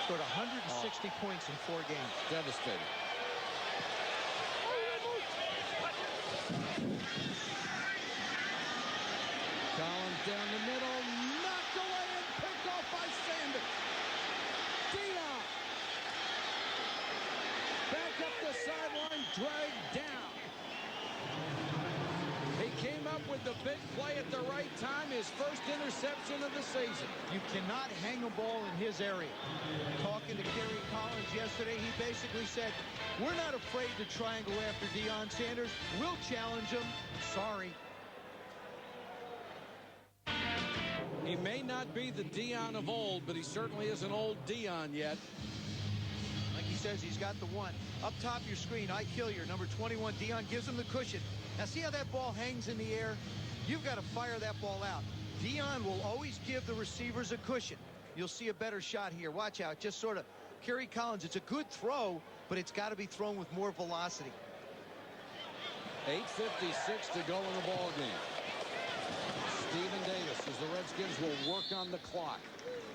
Scored 160 points in 4 games.
Devastating. Collins down the middle, knocked away and picked off by Sanders. Dion back up the sideline, dragged down. He came up with the big play at the right time, his first interception of the season.
You cannot hang a ball in his area. Talking to Kerry Collins yesterday, he basically said, we're not afraid to try and go after Deion Sanders. We'll challenge him. Sorry.
He may not be the Dion of old, but he certainly isn't old Dion yet.
Like he says, he's got the one. Up top of your screen, I kill your number 21. Dion gives him the cushion. Now see how that ball hangs in the air? You've got to fire that ball out. Dion will always give the receivers a cushion. You'll see a better shot here. Watch out. Just sort of Kerry Collins. It's a good throw, but it's got to be thrown with more velocity.
8:56 to go in the ball game. Stephen Davis, as the Redskins will work on the clock,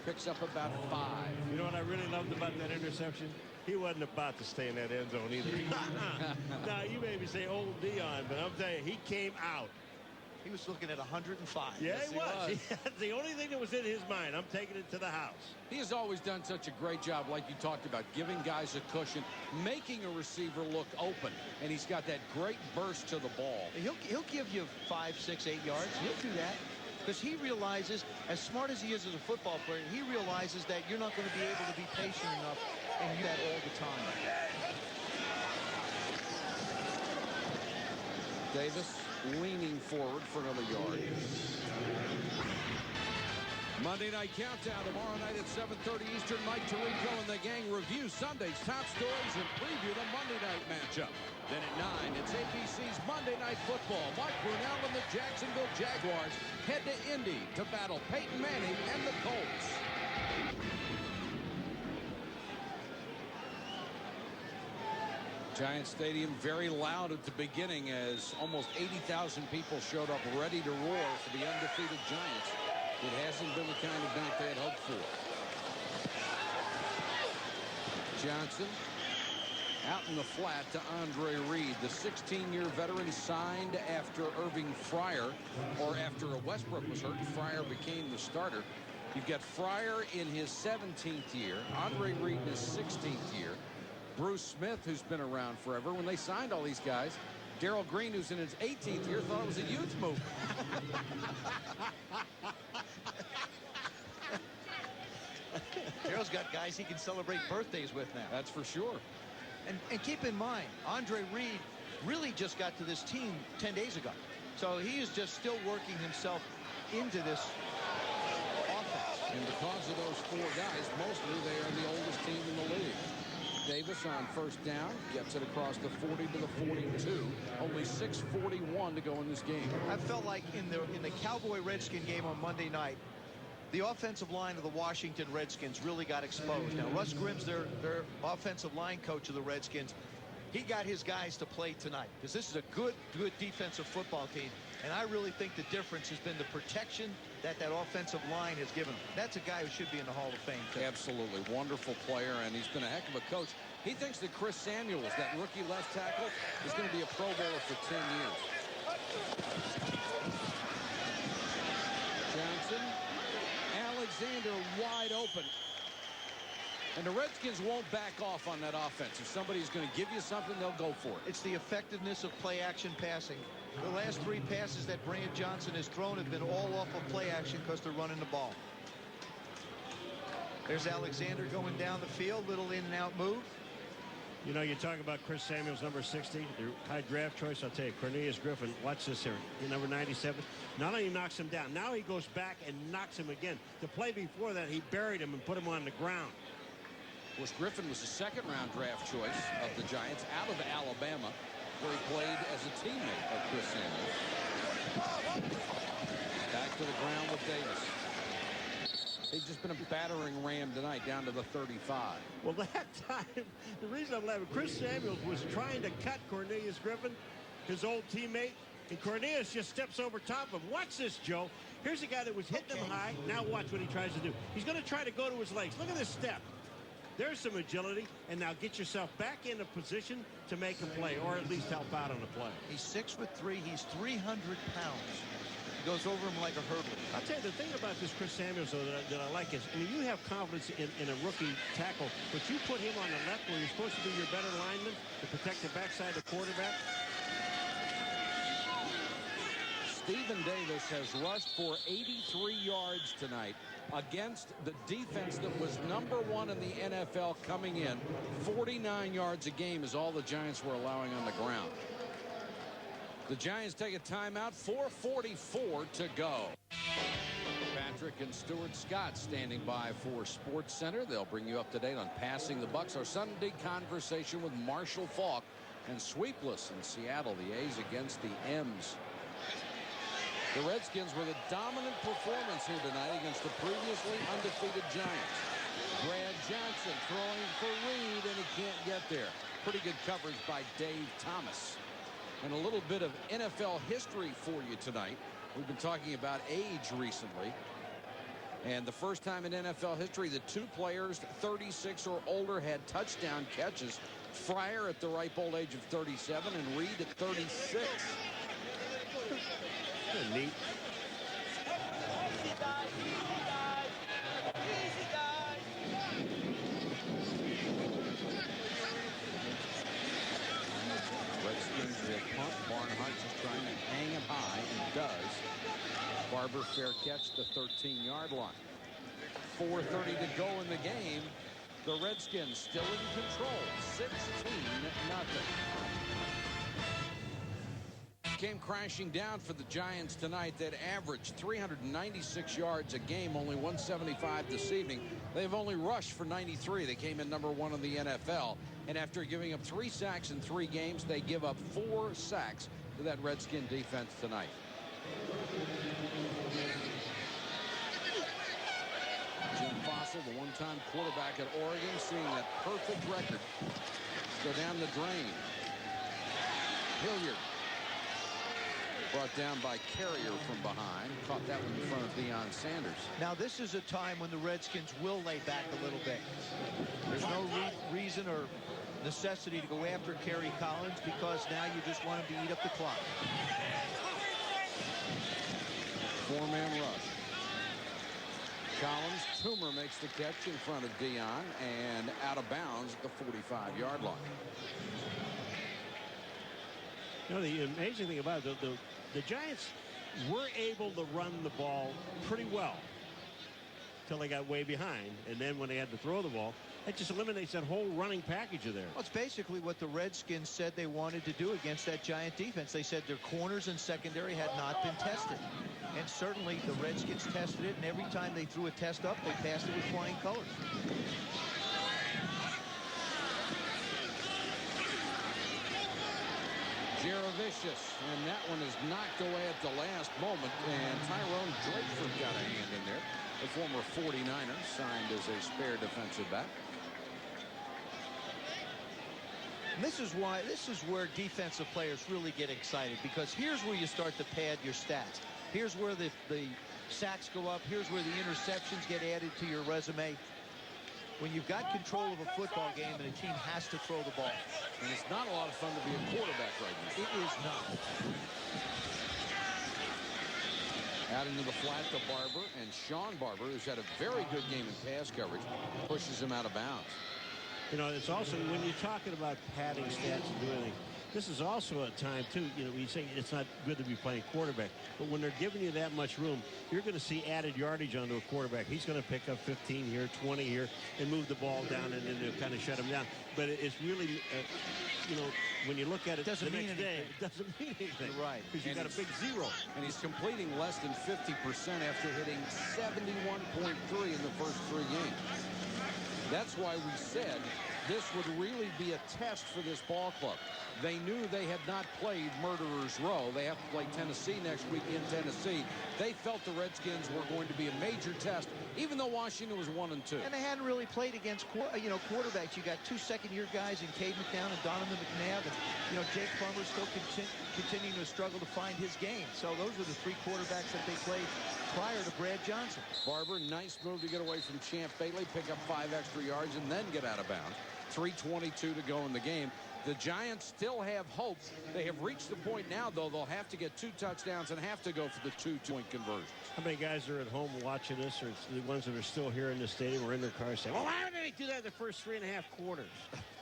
picks up about 5.
You know what I really loved about that interception? He wasn't about to stay in that end zone either. Now, you may be say old Dion, but I'm telling you, he came out.
He was looking at 105.
Yeah,
Yes,
he was. The only thing that was in his mind, I'm taking it to the house.
He has always done such a great job, like you talked about, giving guys a cushion, making a receiver look open, and he's got that great burst to the ball.
He'll give you 5, 6, 8 yards. He'll do that because he realizes, as smart as he is as a football player, he realizes that you're not going to be able to be patient enough and do that all the time.
Davis leaning forward for another yard. Monday Night Countdown tomorrow night at 7:30 Eastern. Mike Tirico and the gang review Sunday's top stories and preview the Monday night matchup. Then at 9, it's ABC's Monday Night Football. Mike Brunell and the Jacksonville Jaguars head to Indy to battle Peyton Manning and the Colts. Giant Stadium very loud at the beginning as almost 80,000 people showed up ready to roar for the undefeated Giants. It hasn't been the kind of night they had hoped for. Johnson Out in the flat to Andre Reed, the 16-year veteran signed after Irving Fryer, or after Westbrook was hurt. Fryer became the starter. You've got Fryer in his 17th year, Andre Reed in his 16th year, Bruce Smith, who's been around forever. When they signed all these guys, Darrell Green, who's in his 18th year, thought it was a youth move.
Darrell's got guys he can celebrate birthdays with now.
That's for sure.
And keep in mind, Andre Reed really just got to this team 10 days ago. So he is just still working himself into this offense.
And because of those four guys, mostly they are the oldest team in the league. Davis on first down, gets it across the 40 to the 42. Only 6:41 to go in this game.
I felt like in the Cowboy-Redskin game on Monday night, the offensive line of the Washington Redskins really got exposed. Now, Russ Grimm's their offensive line coach of the Redskins. He got his guys to play tonight because this is a good defensive football team. And I really think the difference has been the protection that offensive line has given him. That's a guy who should be in the Hall of Fame, too.
Absolutely. Wonderful player, and he's been a heck of a coach. He thinks that Chris Samuels, that rookie left tackle, is going to be a Pro Bowler for 10 years. Johnson. Alexander wide open. And the Redskins won't back off on that offense. If somebody's going to give you something, they'll go for it.
It's the effectiveness of play-action passing. The last 3 passes that Brand Johnson has thrown have been all off of play-action because they're running the ball. There's Alexander going down the field, little in-and-out move.
You know, you talk about Chris Samuels, number 60, the high draft choice. I'll tell you, Cornelius Griffin, watch this here. Number 97. Not only knocks him down, now he goes back and knocks him again. The play before that, he buried him and put him on the ground.
Of course, Griffin was a second-round draft choice of the Giants out of Alabama, where he played as a teammate of Chris Samuels. Back to the ground with Davis. He's just been a battering ram tonight, down to the 35.
Well, that time, the reason I'm laughing, Chris Samuels was trying to cut Cornelius Griffin, his old teammate, and Cornelius just steps over top of him. Watch this, Joe. Here's a guy that was hitting him high. Now watch what he tries to do. He's going to try to go to his legs. Look at this step. There's some agility, and now get yourself back in a position to make a play, or at least help out on the play.
He's 6'3". He's 300 pounds. He goes over him like a hurdler.
I'll tell you, the thing about this Chris Samuels, though, that I like is, I mean, you have confidence in a rookie tackle, but you put him on the left where you're supposed to be your better lineman to protect the backside of the quarterback.
Stephen Davis has rushed for 83 yards tonight against the defense that was #1 in the NFL coming in. 49 yards a game is all the Giants were allowing on the ground. The Giants take a timeout, 4:44 to go. Patrick and Stuart Scott standing by for Sports Center. They'll bring you up to date on Passing the Bucks. Our Sunday conversation with Marshall Faulk and sweepless in Seattle. The A's against the M's. The Redskins with a dominant performance here tonight against the previously undefeated Giants. Brad Johnson throwing for Reed, and he can't get there. Pretty good coverage by Dave Thomas. And a little bit of NFL history for you tonight. We've been talking about age recently. And the first time in NFL history that 2 players 36 or older had touchdown catches. Fryer at the ripe old age of 37 and Reed at 36.
Neat.
Easy, guys. Easy, guys. Easy, guys.
Redskins with punt. Barnhart just trying to hang it high, and does. Barber fair catch the 13-yard line. 4:30 to go in the game. The Redskins still in control. 16-0. Came crashing down for the Giants tonight. That averaged 396 yards a game, only 175 this evening. They've only rushed for 93. They came in #1 in the NFL. And after giving up 3 sacks in 3 games, they give up 4 sacks to that Redskin defense tonight. Jim Fossil, the one-time quarterback at Oregon, seeing that perfect record go down the drain. Hilliard brought down by Carrier from behind. Caught that one in front of Deion Sanders.
Now, this is a time when the Redskins will lay back a little bit. There's no reason or necessity to go after Kerry Collins because now you just want him to eat up the clock.
Four-man rush. Collins, Toomer makes the catch in front of Dion and out of bounds at the 45-yard line.
You know, the amazing thing about it, the Giants were able to run the ball pretty well until they got way behind, and then when they had to throw the ball, that just eliminates that whole running package of there.
Well, it's basically what the Redskins said they wanted to do against that Giant defense. They said their corners and secondary had not been tested. And certainly the Redskins tested it, and every time they threw a test up, they passed it with flying colors.
Jarovicius, and that one is knocked away at the last moment, and Tyrone Drakeford got a hand in there. The former 49er signed as a spare defensive back.
And this is where defensive players really get excited, because here's where you start to pad your stats. Here's where the sacks go up. Here's where the interceptions get added to your resume. When you've got control of a football game and a team has to throw the ball.
And it's not a lot of fun to be a quarterback right now.
It is not.
Out into the flat to Barber, and Sean Barber, who's had a very good game in pass coverage, pushes him out of bounds.
You know, it's also when you're talking about padding stats and doing anything, this is also a time, too, you know, you say it's not good to be playing quarterback, but when they're giving you that much room, you're going to see added yardage onto a quarterback. He's going to pick up 15 here, 20 here, and move the ball down, and then they'll kind of shut him down. But it's really, you know, when you look at it the next day, it doesn't mean anything.
You're right.
Because you got a big zero.
And he's completing less than 50% after hitting 71.3 in the first 3 games. That's why we said this would really be a test for this ball club. They knew they had not played Murderers Row. They have to play Tennessee next week in Tennessee. They felt the Redskins were going to be a major test, even though Washington was 1-2.
And they hadn't really played against quarterbacks. You got 2 second-year guys in Cade McNown and Donovan McNabb, and Jake Plummer still continuing to struggle to find his game. So those are the 3 quarterbacks that they played prior to Brad Johnson.
Barber, nice move to get away from Champ Bailey, pick up 5 extra yards, and then get out of bounds. 3:22 to go in the game. The Giants still have hope. They have reached the point now, though, they'll have to get 2 touchdowns and have to go for the 2-point conversions.
How many guys are at home watching this, or the ones that are still here in the stadium or in their cars saying, well, why did they do that in the first 3.5 quarters?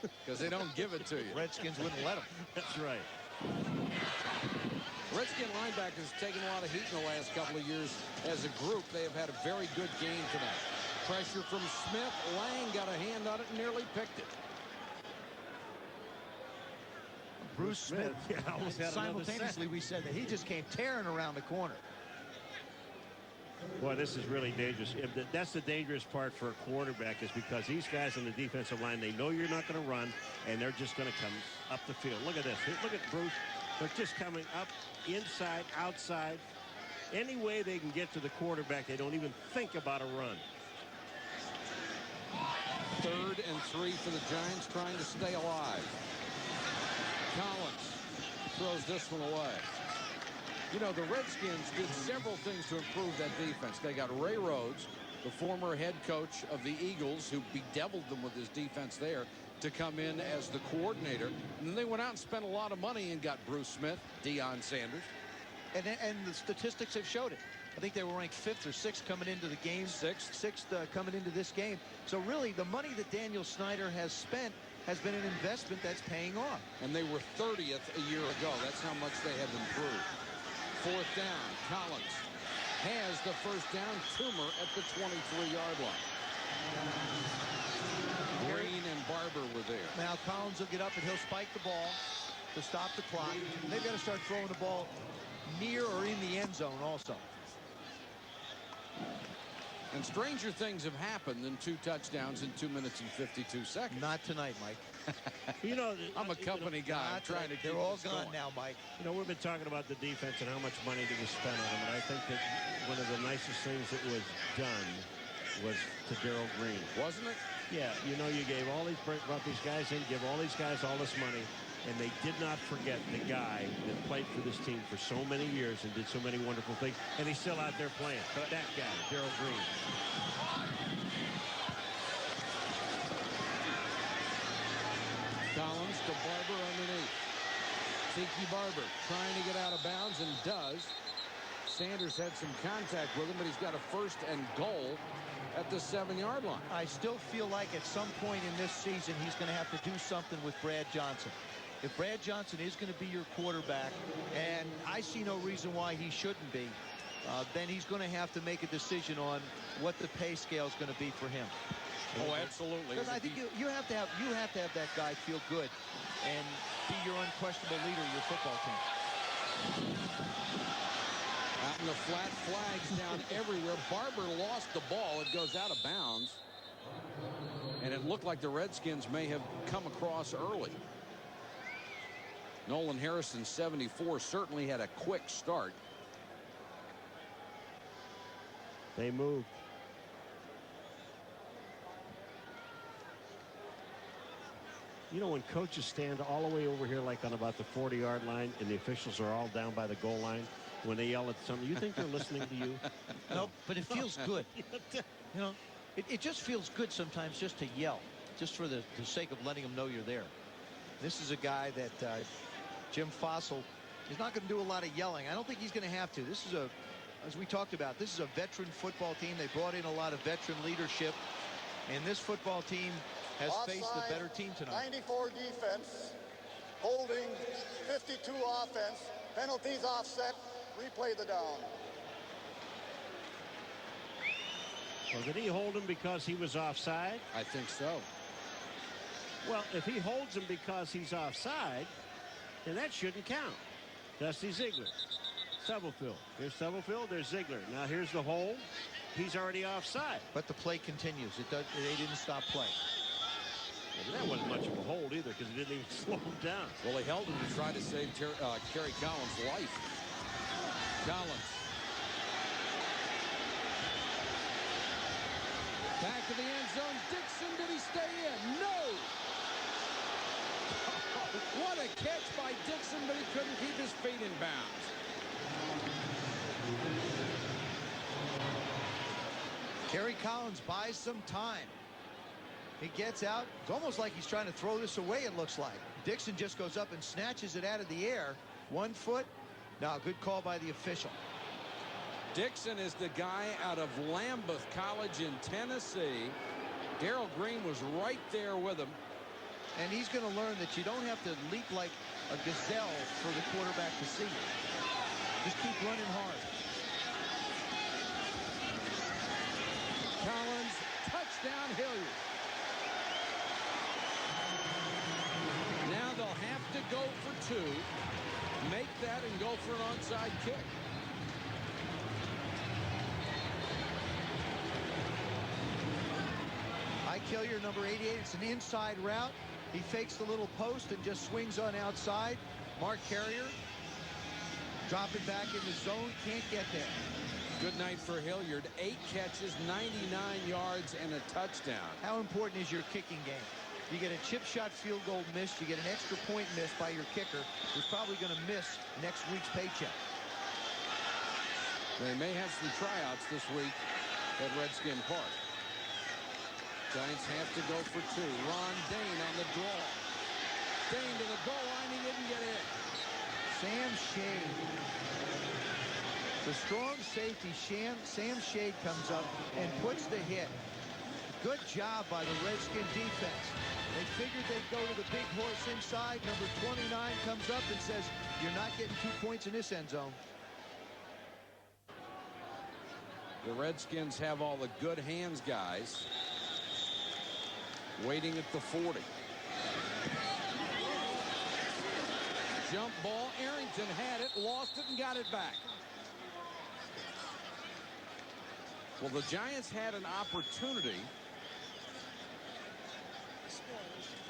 Because they don't give it to you.
Redskins wouldn't let them.
That's right.
Redskin linebackers have taken a lot of heat in the last couple of years. As a group, they have had a very good game tonight. Pressure from Smith. Lang got a hand on it and nearly picked it.
Bruce Smith.
Yeah, almost had
simultaneously, we said that he just came tearing around the corner.
Boy, this is really dangerous. That's the dangerous part for a quarterback, is because these guys on the defensive line, they know you're not going to run, and they're just going to come up the field. Look at this. Look at Bruce. They're just coming up, inside, outside. Any way they can get to the quarterback, they don't even think about a run.
3rd and 3 for the Giants, trying to stay alive. Collins throws this one away. You know, the Redskins did several things to improve that defense. They got Ray Rhodes, the former head coach of the Eagles, who bedeviled them with his defense there, to come in as the coordinator. And then they went out and spent a lot of money and got Bruce Smith, Deion Sanders.
And the statistics have showed it. I think they were ranked 5th or 6th coming into the game. 6th coming into this game. So really, the money that Daniel Snyder has spent has been an investment that's paying off.
And they were 30th a year ago. That's how much they have improved. 4th down. Collins has the first down. Toomer at the 23-yard line. Green and Barber were there.
Now Collins will get up and he'll spike the ball to stop the clock. They've got to start throwing the ball near or in the end zone also.
And stranger things have happened than 2 touchdowns in 2 minutes and 52 seconds.
Not tonight, Mike.
You know,
I'm a company guy. I'm trying to keep
They're all
this
gone
going.
now, Mike.
You know, we've been talking about the defense and how much money did we spend on them. And I think that one of the nicest things that was done was to Darrell Green.
Wasn't it?
Yeah, you know, you gave all these, brought these guys in, give all these guys all this money, and they did not forget the guy that played for this team for so many years and did so many wonderful things, and he's still out there playing. That guy, Darrell Green.
Collins to Barber underneath. Tiki Barber trying to get out of bounds and does. Sanders had some contact with him, but he's got a 1st and goal at the 7-yard line.
I still feel like at some point in this season he's going to have to do something with Brad Johnson. If Brad Johnson is going to be your quarterback, and I see no reason why he shouldn't be, then he's going to have to make a decision on what the pay scale is going to be for him.
Oh, absolutely.
Because I think you have to have that guy feel good and be your unquestionable leader of your football team.
Out in the flat, flags down everywhere. Barber lost the ball. It goes out of bounds. And it looked like the Redskins may have come across early. Nolan Harrison, 74, certainly had a quick start.
They moved. You know, when coaches stand all the way over here like on about the 40-yard line and the officials are all down by the goal line, when they yell at something, you think they're listening to you?
No, but it feels good. You know, it just feels good sometimes just to yell, just for the sake of letting them know you're there. This is a guy that Jim Fossil is not going to do a lot of yelling. I don't think he's going to have to. This is as we talked about, this is a veteran football team. They brought in a lot of veteran leadership, and this football team has faced a better team tonight.
94 defense, holding 52 offense, penalties offset, replay the down.
Well, did he hold him because he was offside?
I think so.
Well, if he holds him because he's offside, then that shouldn't count. Dusty Ziegler. Stubblefield. Here's Stubblefield. There's Ziegler. Now here's the hold. He's already offside.
But the play continues. They didn't stop play.
Well, that wasn't much of a hold either because he didn't even slow him down.
Well, he held him to try to save Kerry Collins' life. Collins. Back to the end zone. Dixon, did he stay in? No! What a catch by Dixon, but he couldn't keep his feet in bounds.
Kerry Collins buys some time. He gets out. It's almost like he's trying to throw this away, it looks like. Dixon just goes up and snatches it out of the air. 1 foot. Now, good call by the official.
Dixon is the guy out of Lambeth College in Tennessee. Darrell Green was right there with him.
And he's going to learn that you don't have to leap like a gazelle for the quarterback to see you. Just keep running hard.
Collins, touchdown Hilliard. Now they'll have to go for 2, make that, and go for an onside kick.
Ike Hilliard, number 88. It's an inside route. He fakes the little post and just swings on outside. Mark Carrier dropping back in the zone. Can't get there.
Good night for Hilliard. 8 catches, 99 yards, and a touchdown.
How important is your kicking game? You get a chip shot field goal missed. You get an extra point missed by your kicker, who's probably going to miss next week's paycheck.
They may have some tryouts this week at Redskin Park. Giants have to go for 2. Ron Dane on the draw. Dane to the goal line. He didn't get in.
Sam Shade. The strong safety, Sam Shade, comes up and puts the hit. Good job by the Redskin defense. They figured they'd go to the big horse inside. Number 29 comes up and says, you're not getting 2 points in this end zone.
The Redskins have all the good hands guys waiting at the 40. Jump ball. Arrington had it, lost it, and got it back. Well, the Giants had an opportunity.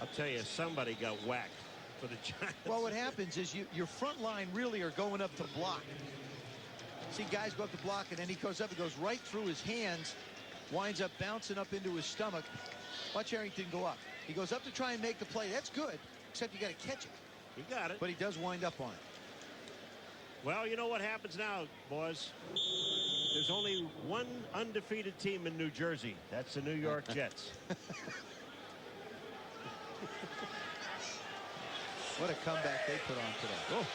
I'll tell you, somebody got whacked for the Giants.
Well, what happens is your front line really are going up to block. See guys go up to block, and then he goes up and goes right through his hands, winds up bouncing up into his stomach. Watch Arrington go up. He goes up to try and make the play. That's good, except you got to catch it.
He got it.
But he does wind up on it.
Well, you know what happens now, boys? There's only one undefeated team in New Jersey. That's the New York Jets.
What a comeback they put on today.
Oh.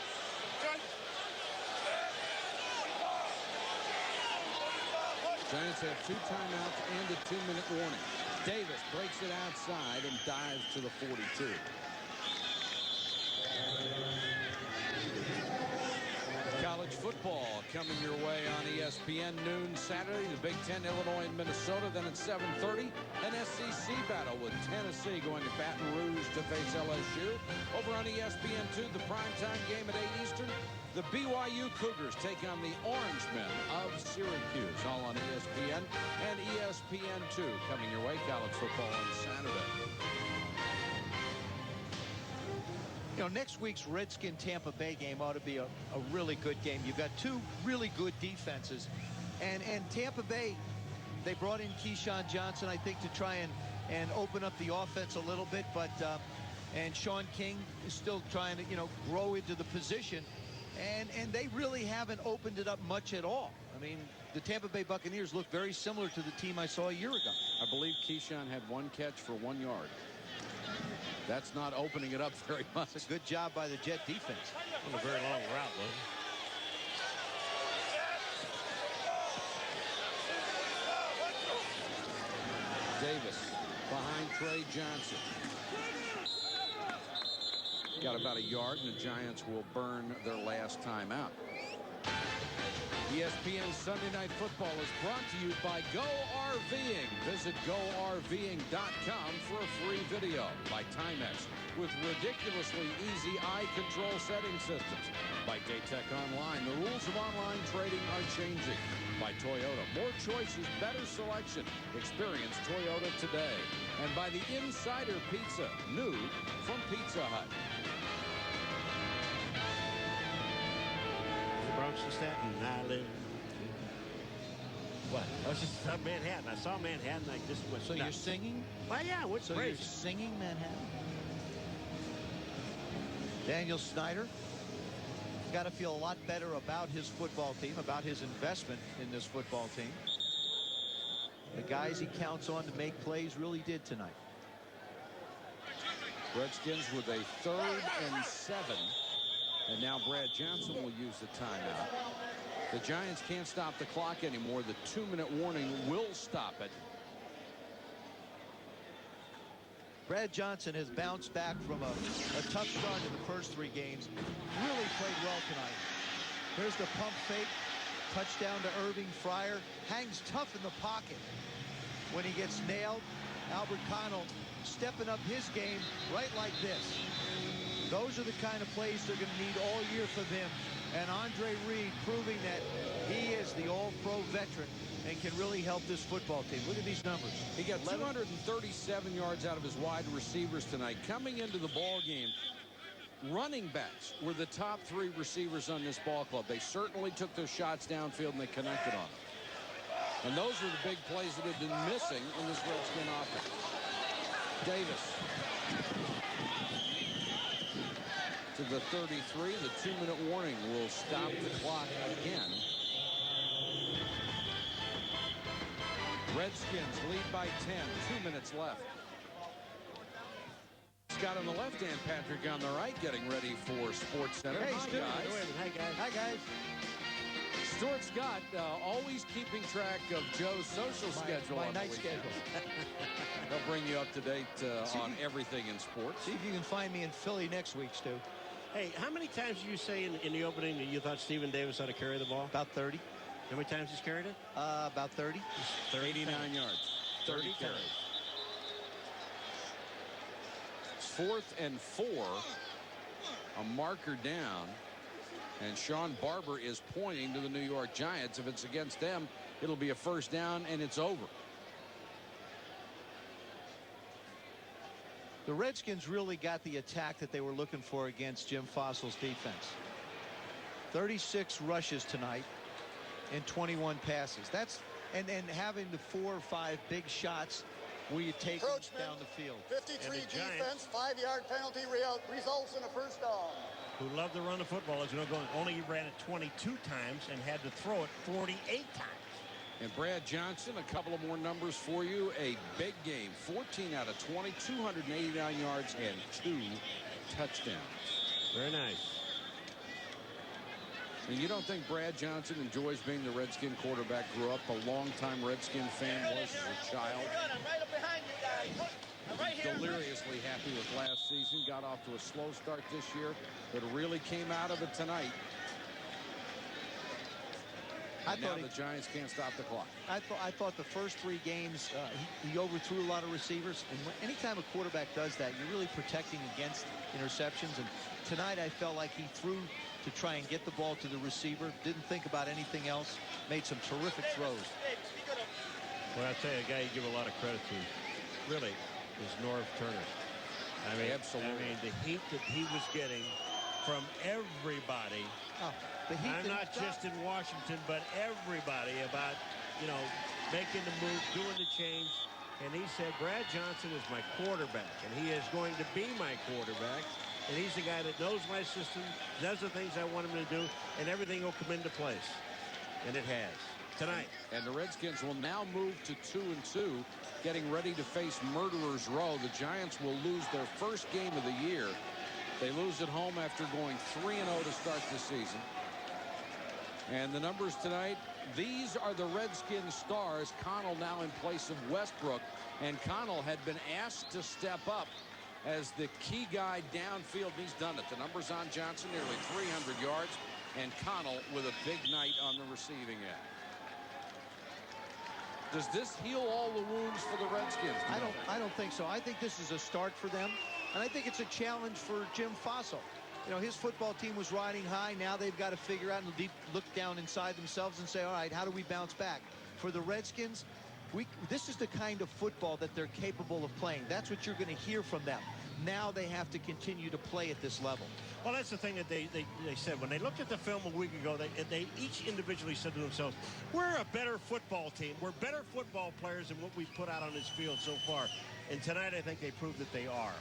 Giants have 2 timeouts and a 2-minute warning. Davis breaks it outside and dives to the 42. College football coming your way on ESPN noon Saturday. The Big Ten, Illinois and Minnesota. Then at 7:30, an SEC battle with Tennessee going to Baton Rouge to face LSU. Over on ESPN2, the primetime game at 8 Eastern. The BYU Cougars take on the Orangemen of Syracuse, all on ESPN and ESPN2 coming your way. College football on Saturday.
You know, next week's Redskin-Tampa Bay game ought to be a really good game. You've got 2 really good defenses. And Tampa Bay, they brought in Keyshawn Johnson, I think, to try and open up the offense a little bit. But and Sean King is still trying to, you know, grow into the position. And they really haven't opened it up much at all. I mean, the Tampa Bay Buccaneers look very similar to the team I saw a year ago.
I believe Keyshawn had 1 catch for 1 yard. That's not opening it up very much.
It's a good job by the Jet defense.
A very long route, though.
Davis behind Trey Johnson. Got about a yard, and the Giants will burn their last timeout. ESPN Sunday Night Football is brought to you by Go RVing. Visit GoRVing.com for a free video. By Timex with ridiculously easy eye control setting systems. By Daytech Online, the rules of online trading are changing. By Toyota, more choices, better selection. Experience Toyota today. And by the Insider Pizza, new from Pizza Hut.
Bronx to Staten Island. What? I was just Manhattan. I saw Manhattan. I just went.
So you're singing?
Well, yeah. What's
so
crazy?
You're singing Manhattan? Daniel Snyder got to feel a lot better about his football team, about his investment in this football team. The guys he counts on to make plays really did tonight.
Redskins with a 3rd and 7. And now Brad Johnson will use the timeout. The Giants can't stop the clock anymore. The 2-minute warning will stop it.
Brad Johnson has bounced back from a tough start in the first 3 games. Really played well tonight. There's the pump fake. Touchdown to Irving Fryer. Hangs tough in the pocket when he gets nailed. Albert Connell stepping up his game right like this. Those are the kind of plays they're going to need all year for them. And Andre Reed proving that he is the all-pro veteran and can really help this football team. Look at these numbers.
He got 237 yards out of his wide receivers tonight. Coming into the ball game, running backs were the top 3 receivers on this ball club. They certainly took their shots downfield and they connected on them. And those are the big plays that have been missing in this Redskin offense. Davis to the 33. The 2-minute warning will stop the clock again. Redskins lead by 10. 2 minutes left. Scott on the left and Patrick on the right, getting ready for Sports Center.
Hey,
Hi,
Stuart.
guys.
Hi, guys.
Hi, guys.
Stuart Scott, always keeping track of Joe's social schedule.
My
on the
night
weekend.
schedule.
They'll bring you up to date on everything in sports.
See if you can find me in Philly next week, Stu.
Hey, how many times did you say in the opening that you thought Stephen Davis ought to carry the ball?
About 30.
How many times he's carried it?
About 30.
89 yards. 30 carries. It's 4th and 4. A marker down. And Sean Barber is pointing to the New York Giants. If it's against them, it'll be a first down, and it's over.
The Redskins really got the attack that they were looking for against Jim Fossil's defense. 36 rushes tonight and 21 passes. That's and having the 4 or 5 big shots where you take them down the field.
53 defense, 5-yard penalty results in a first down.
Who love to run the football, as you know, only ran it 22 times and had to throw it 48 times.
And Brad Johnson, a couple of more numbers for you. A big game, 14 out of 20, 289 yards and 2 touchdowns.
Very nice.
And you don't think Brad Johnson enjoys being the Redskin quarterback? Grew up a longtime Redskin fan, was as a child.
I'm right up behind you guys. I'm right here.
Deliriously happy with last season. Got off to a slow start this year, but really came out of it tonight. Now the Giants can't stop the clock.
I thought the first 3 games he overthrew a lot of receivers, and anytime a quarterback does that, you're really protecting against interceptions. And tonight I felt like he threw to try and get the ball to the receiver, didn't think about anything else, made some terrific throws.
Well, I'll tell you, a guy you give a lot of credit to, really, is Norv Turner. I mean,
absolutely.
I mean, the heat that he was getting from everybody. I'm not just in Washington, but everybody about, you know, making the move, doing the change. And he said, Brad Johnson is my quarterback, and he is going to be my quarterback. And he's the guy that knows my system, does the things I want him to do, and everything will come into place. And it has tonight.
And the Redskins will now move to 2-2, getting ready to face Murderers Row. The Giants will lose their first game of the year. They lose at home after going 3-0 to start the season. And the numbers tonight, these are the Redskins stars. Connell now in place of Westbrook. And Connell had been asked to step up as the key guy downfield. He's done it. The numbers on Johnson, nearly 300 yards. And Connell with a big night on the receiving end. Does this heal all the wounds for the Redskins?
I don't think so. I think this is a start for them. And I think it's a challenge for Jim Fassel. You know, his football team was riding high. Now they've got to figure out and look down inside themselves and say, all right, how do we bounce back? For the Redskins, this is the kind of football that they're capable of playing. That's what you're going to hear from them. Now they have to continue to play at this level.
Well, that's the thing that they said. When they looked at the film a week ago, they each individually said to themselves, we're a better football team. We're better football players than what we've put out on this field so far. And tonight, I think they proved that they are.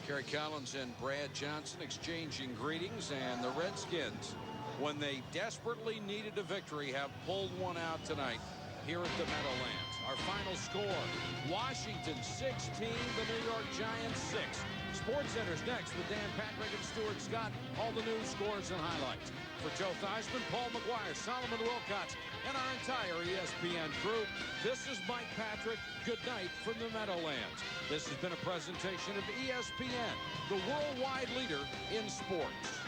Kerry Collins and Brad Johnson exchanging greetings, and the Redskins, when they desperately needed a victory, have pulled one out tonight here at the Meadowlands. Our final score, Washington 16, the New York Giants 6. Sports Center's next with Dan Patrick and Stuart Scott. All the news, scores, and highlights. For Joe Theismann, Paul McGuire, Solomon Wilcox, and our entire ESPN crew, this is Mike Patrick. Good night from the Meadowlands. This has been a presentation of ESPN, the worldwide leader in sports.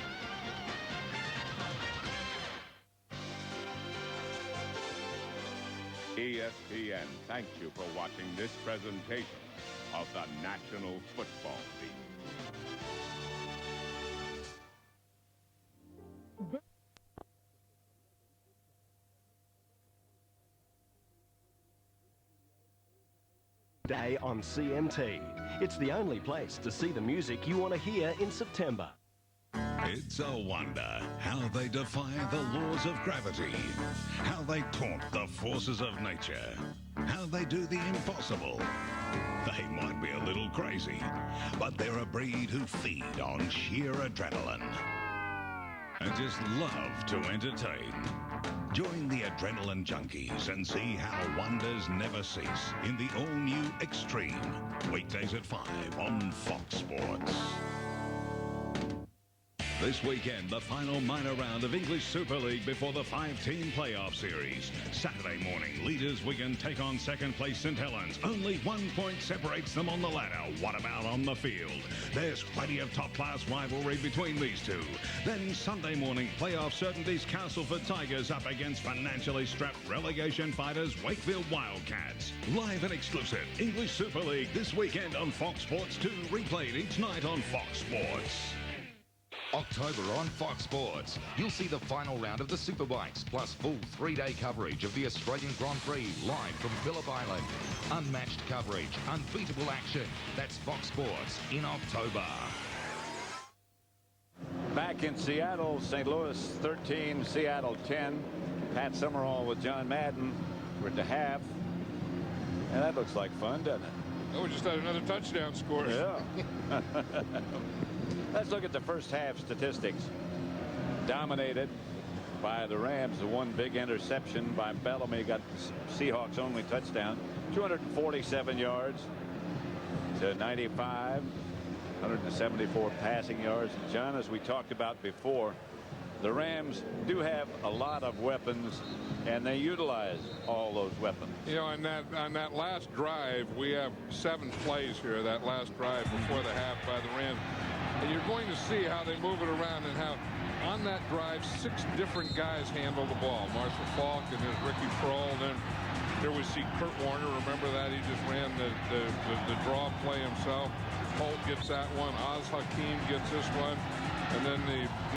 ESPN thanks you for watching this presentation of the National Football League.
Day on CMT. It's the only place to see the music you want to hear in September.
It's a wonder how they defy the laws of gravity, how they taunt the forces of nature, how they do the impossible. They might be a little crazy, but they're a breed who feed on sheer adrenaline and just love to entertain. Join the Adrenaline Junkies and see how wonders never cease in the all-new Extreme. Weekdays at 5 on Fox Sports. This weekend, the final minor round of English Super League before the 5-team playoff series. Saturday morning, leaders Wigan take on second place St Helens. Only 1 point separates them on the ladder. What about on the field? There's plenty of top-class rivalry between these two. Then Sunday morning, playoff certainties Castleford Tigers up against financially strapped relegation fighters Wakefield Wildcats. Live and exclusive, English Super League this weekend on Fox Sports 2, replayed each night on Fox Sports.
October on Fox Sports. You'll see the final round of the Superbikes, plus full 3-day coverage of the Australian Grand Prix live from Phillip Island. Unmatched coverage, unbeatable action. That's Fox Sports in October.
Back in Seattle, St. Louis 13, Seattle 10. Pat Summerall with John Madden. We're at the half. And that looks like fun, doesn't it?
Oh, we just had another touchdown score.
Yeah. Let's look at the first half statistics. Dominated by the Rams. The one big interception by Bellamy got Seahawks' only touchdown. 247 yards. to 95, 174 passing yards. And John, as we talked about before, the Rams do have a lot of weapons, and they utilize all those weapons.
You know, on that last drive, we have 7 plays here, that last drive before the half by the Rams. And you're going to see how they move it around and how on that drive 6 different guys handle the ball. Marshall Faulk and there's Ricky Prohl. Then here we see Kurt Warner. Remember that? He just ran the draw play himself. Holt gets that one. Oz Hakeem gets this one. And then the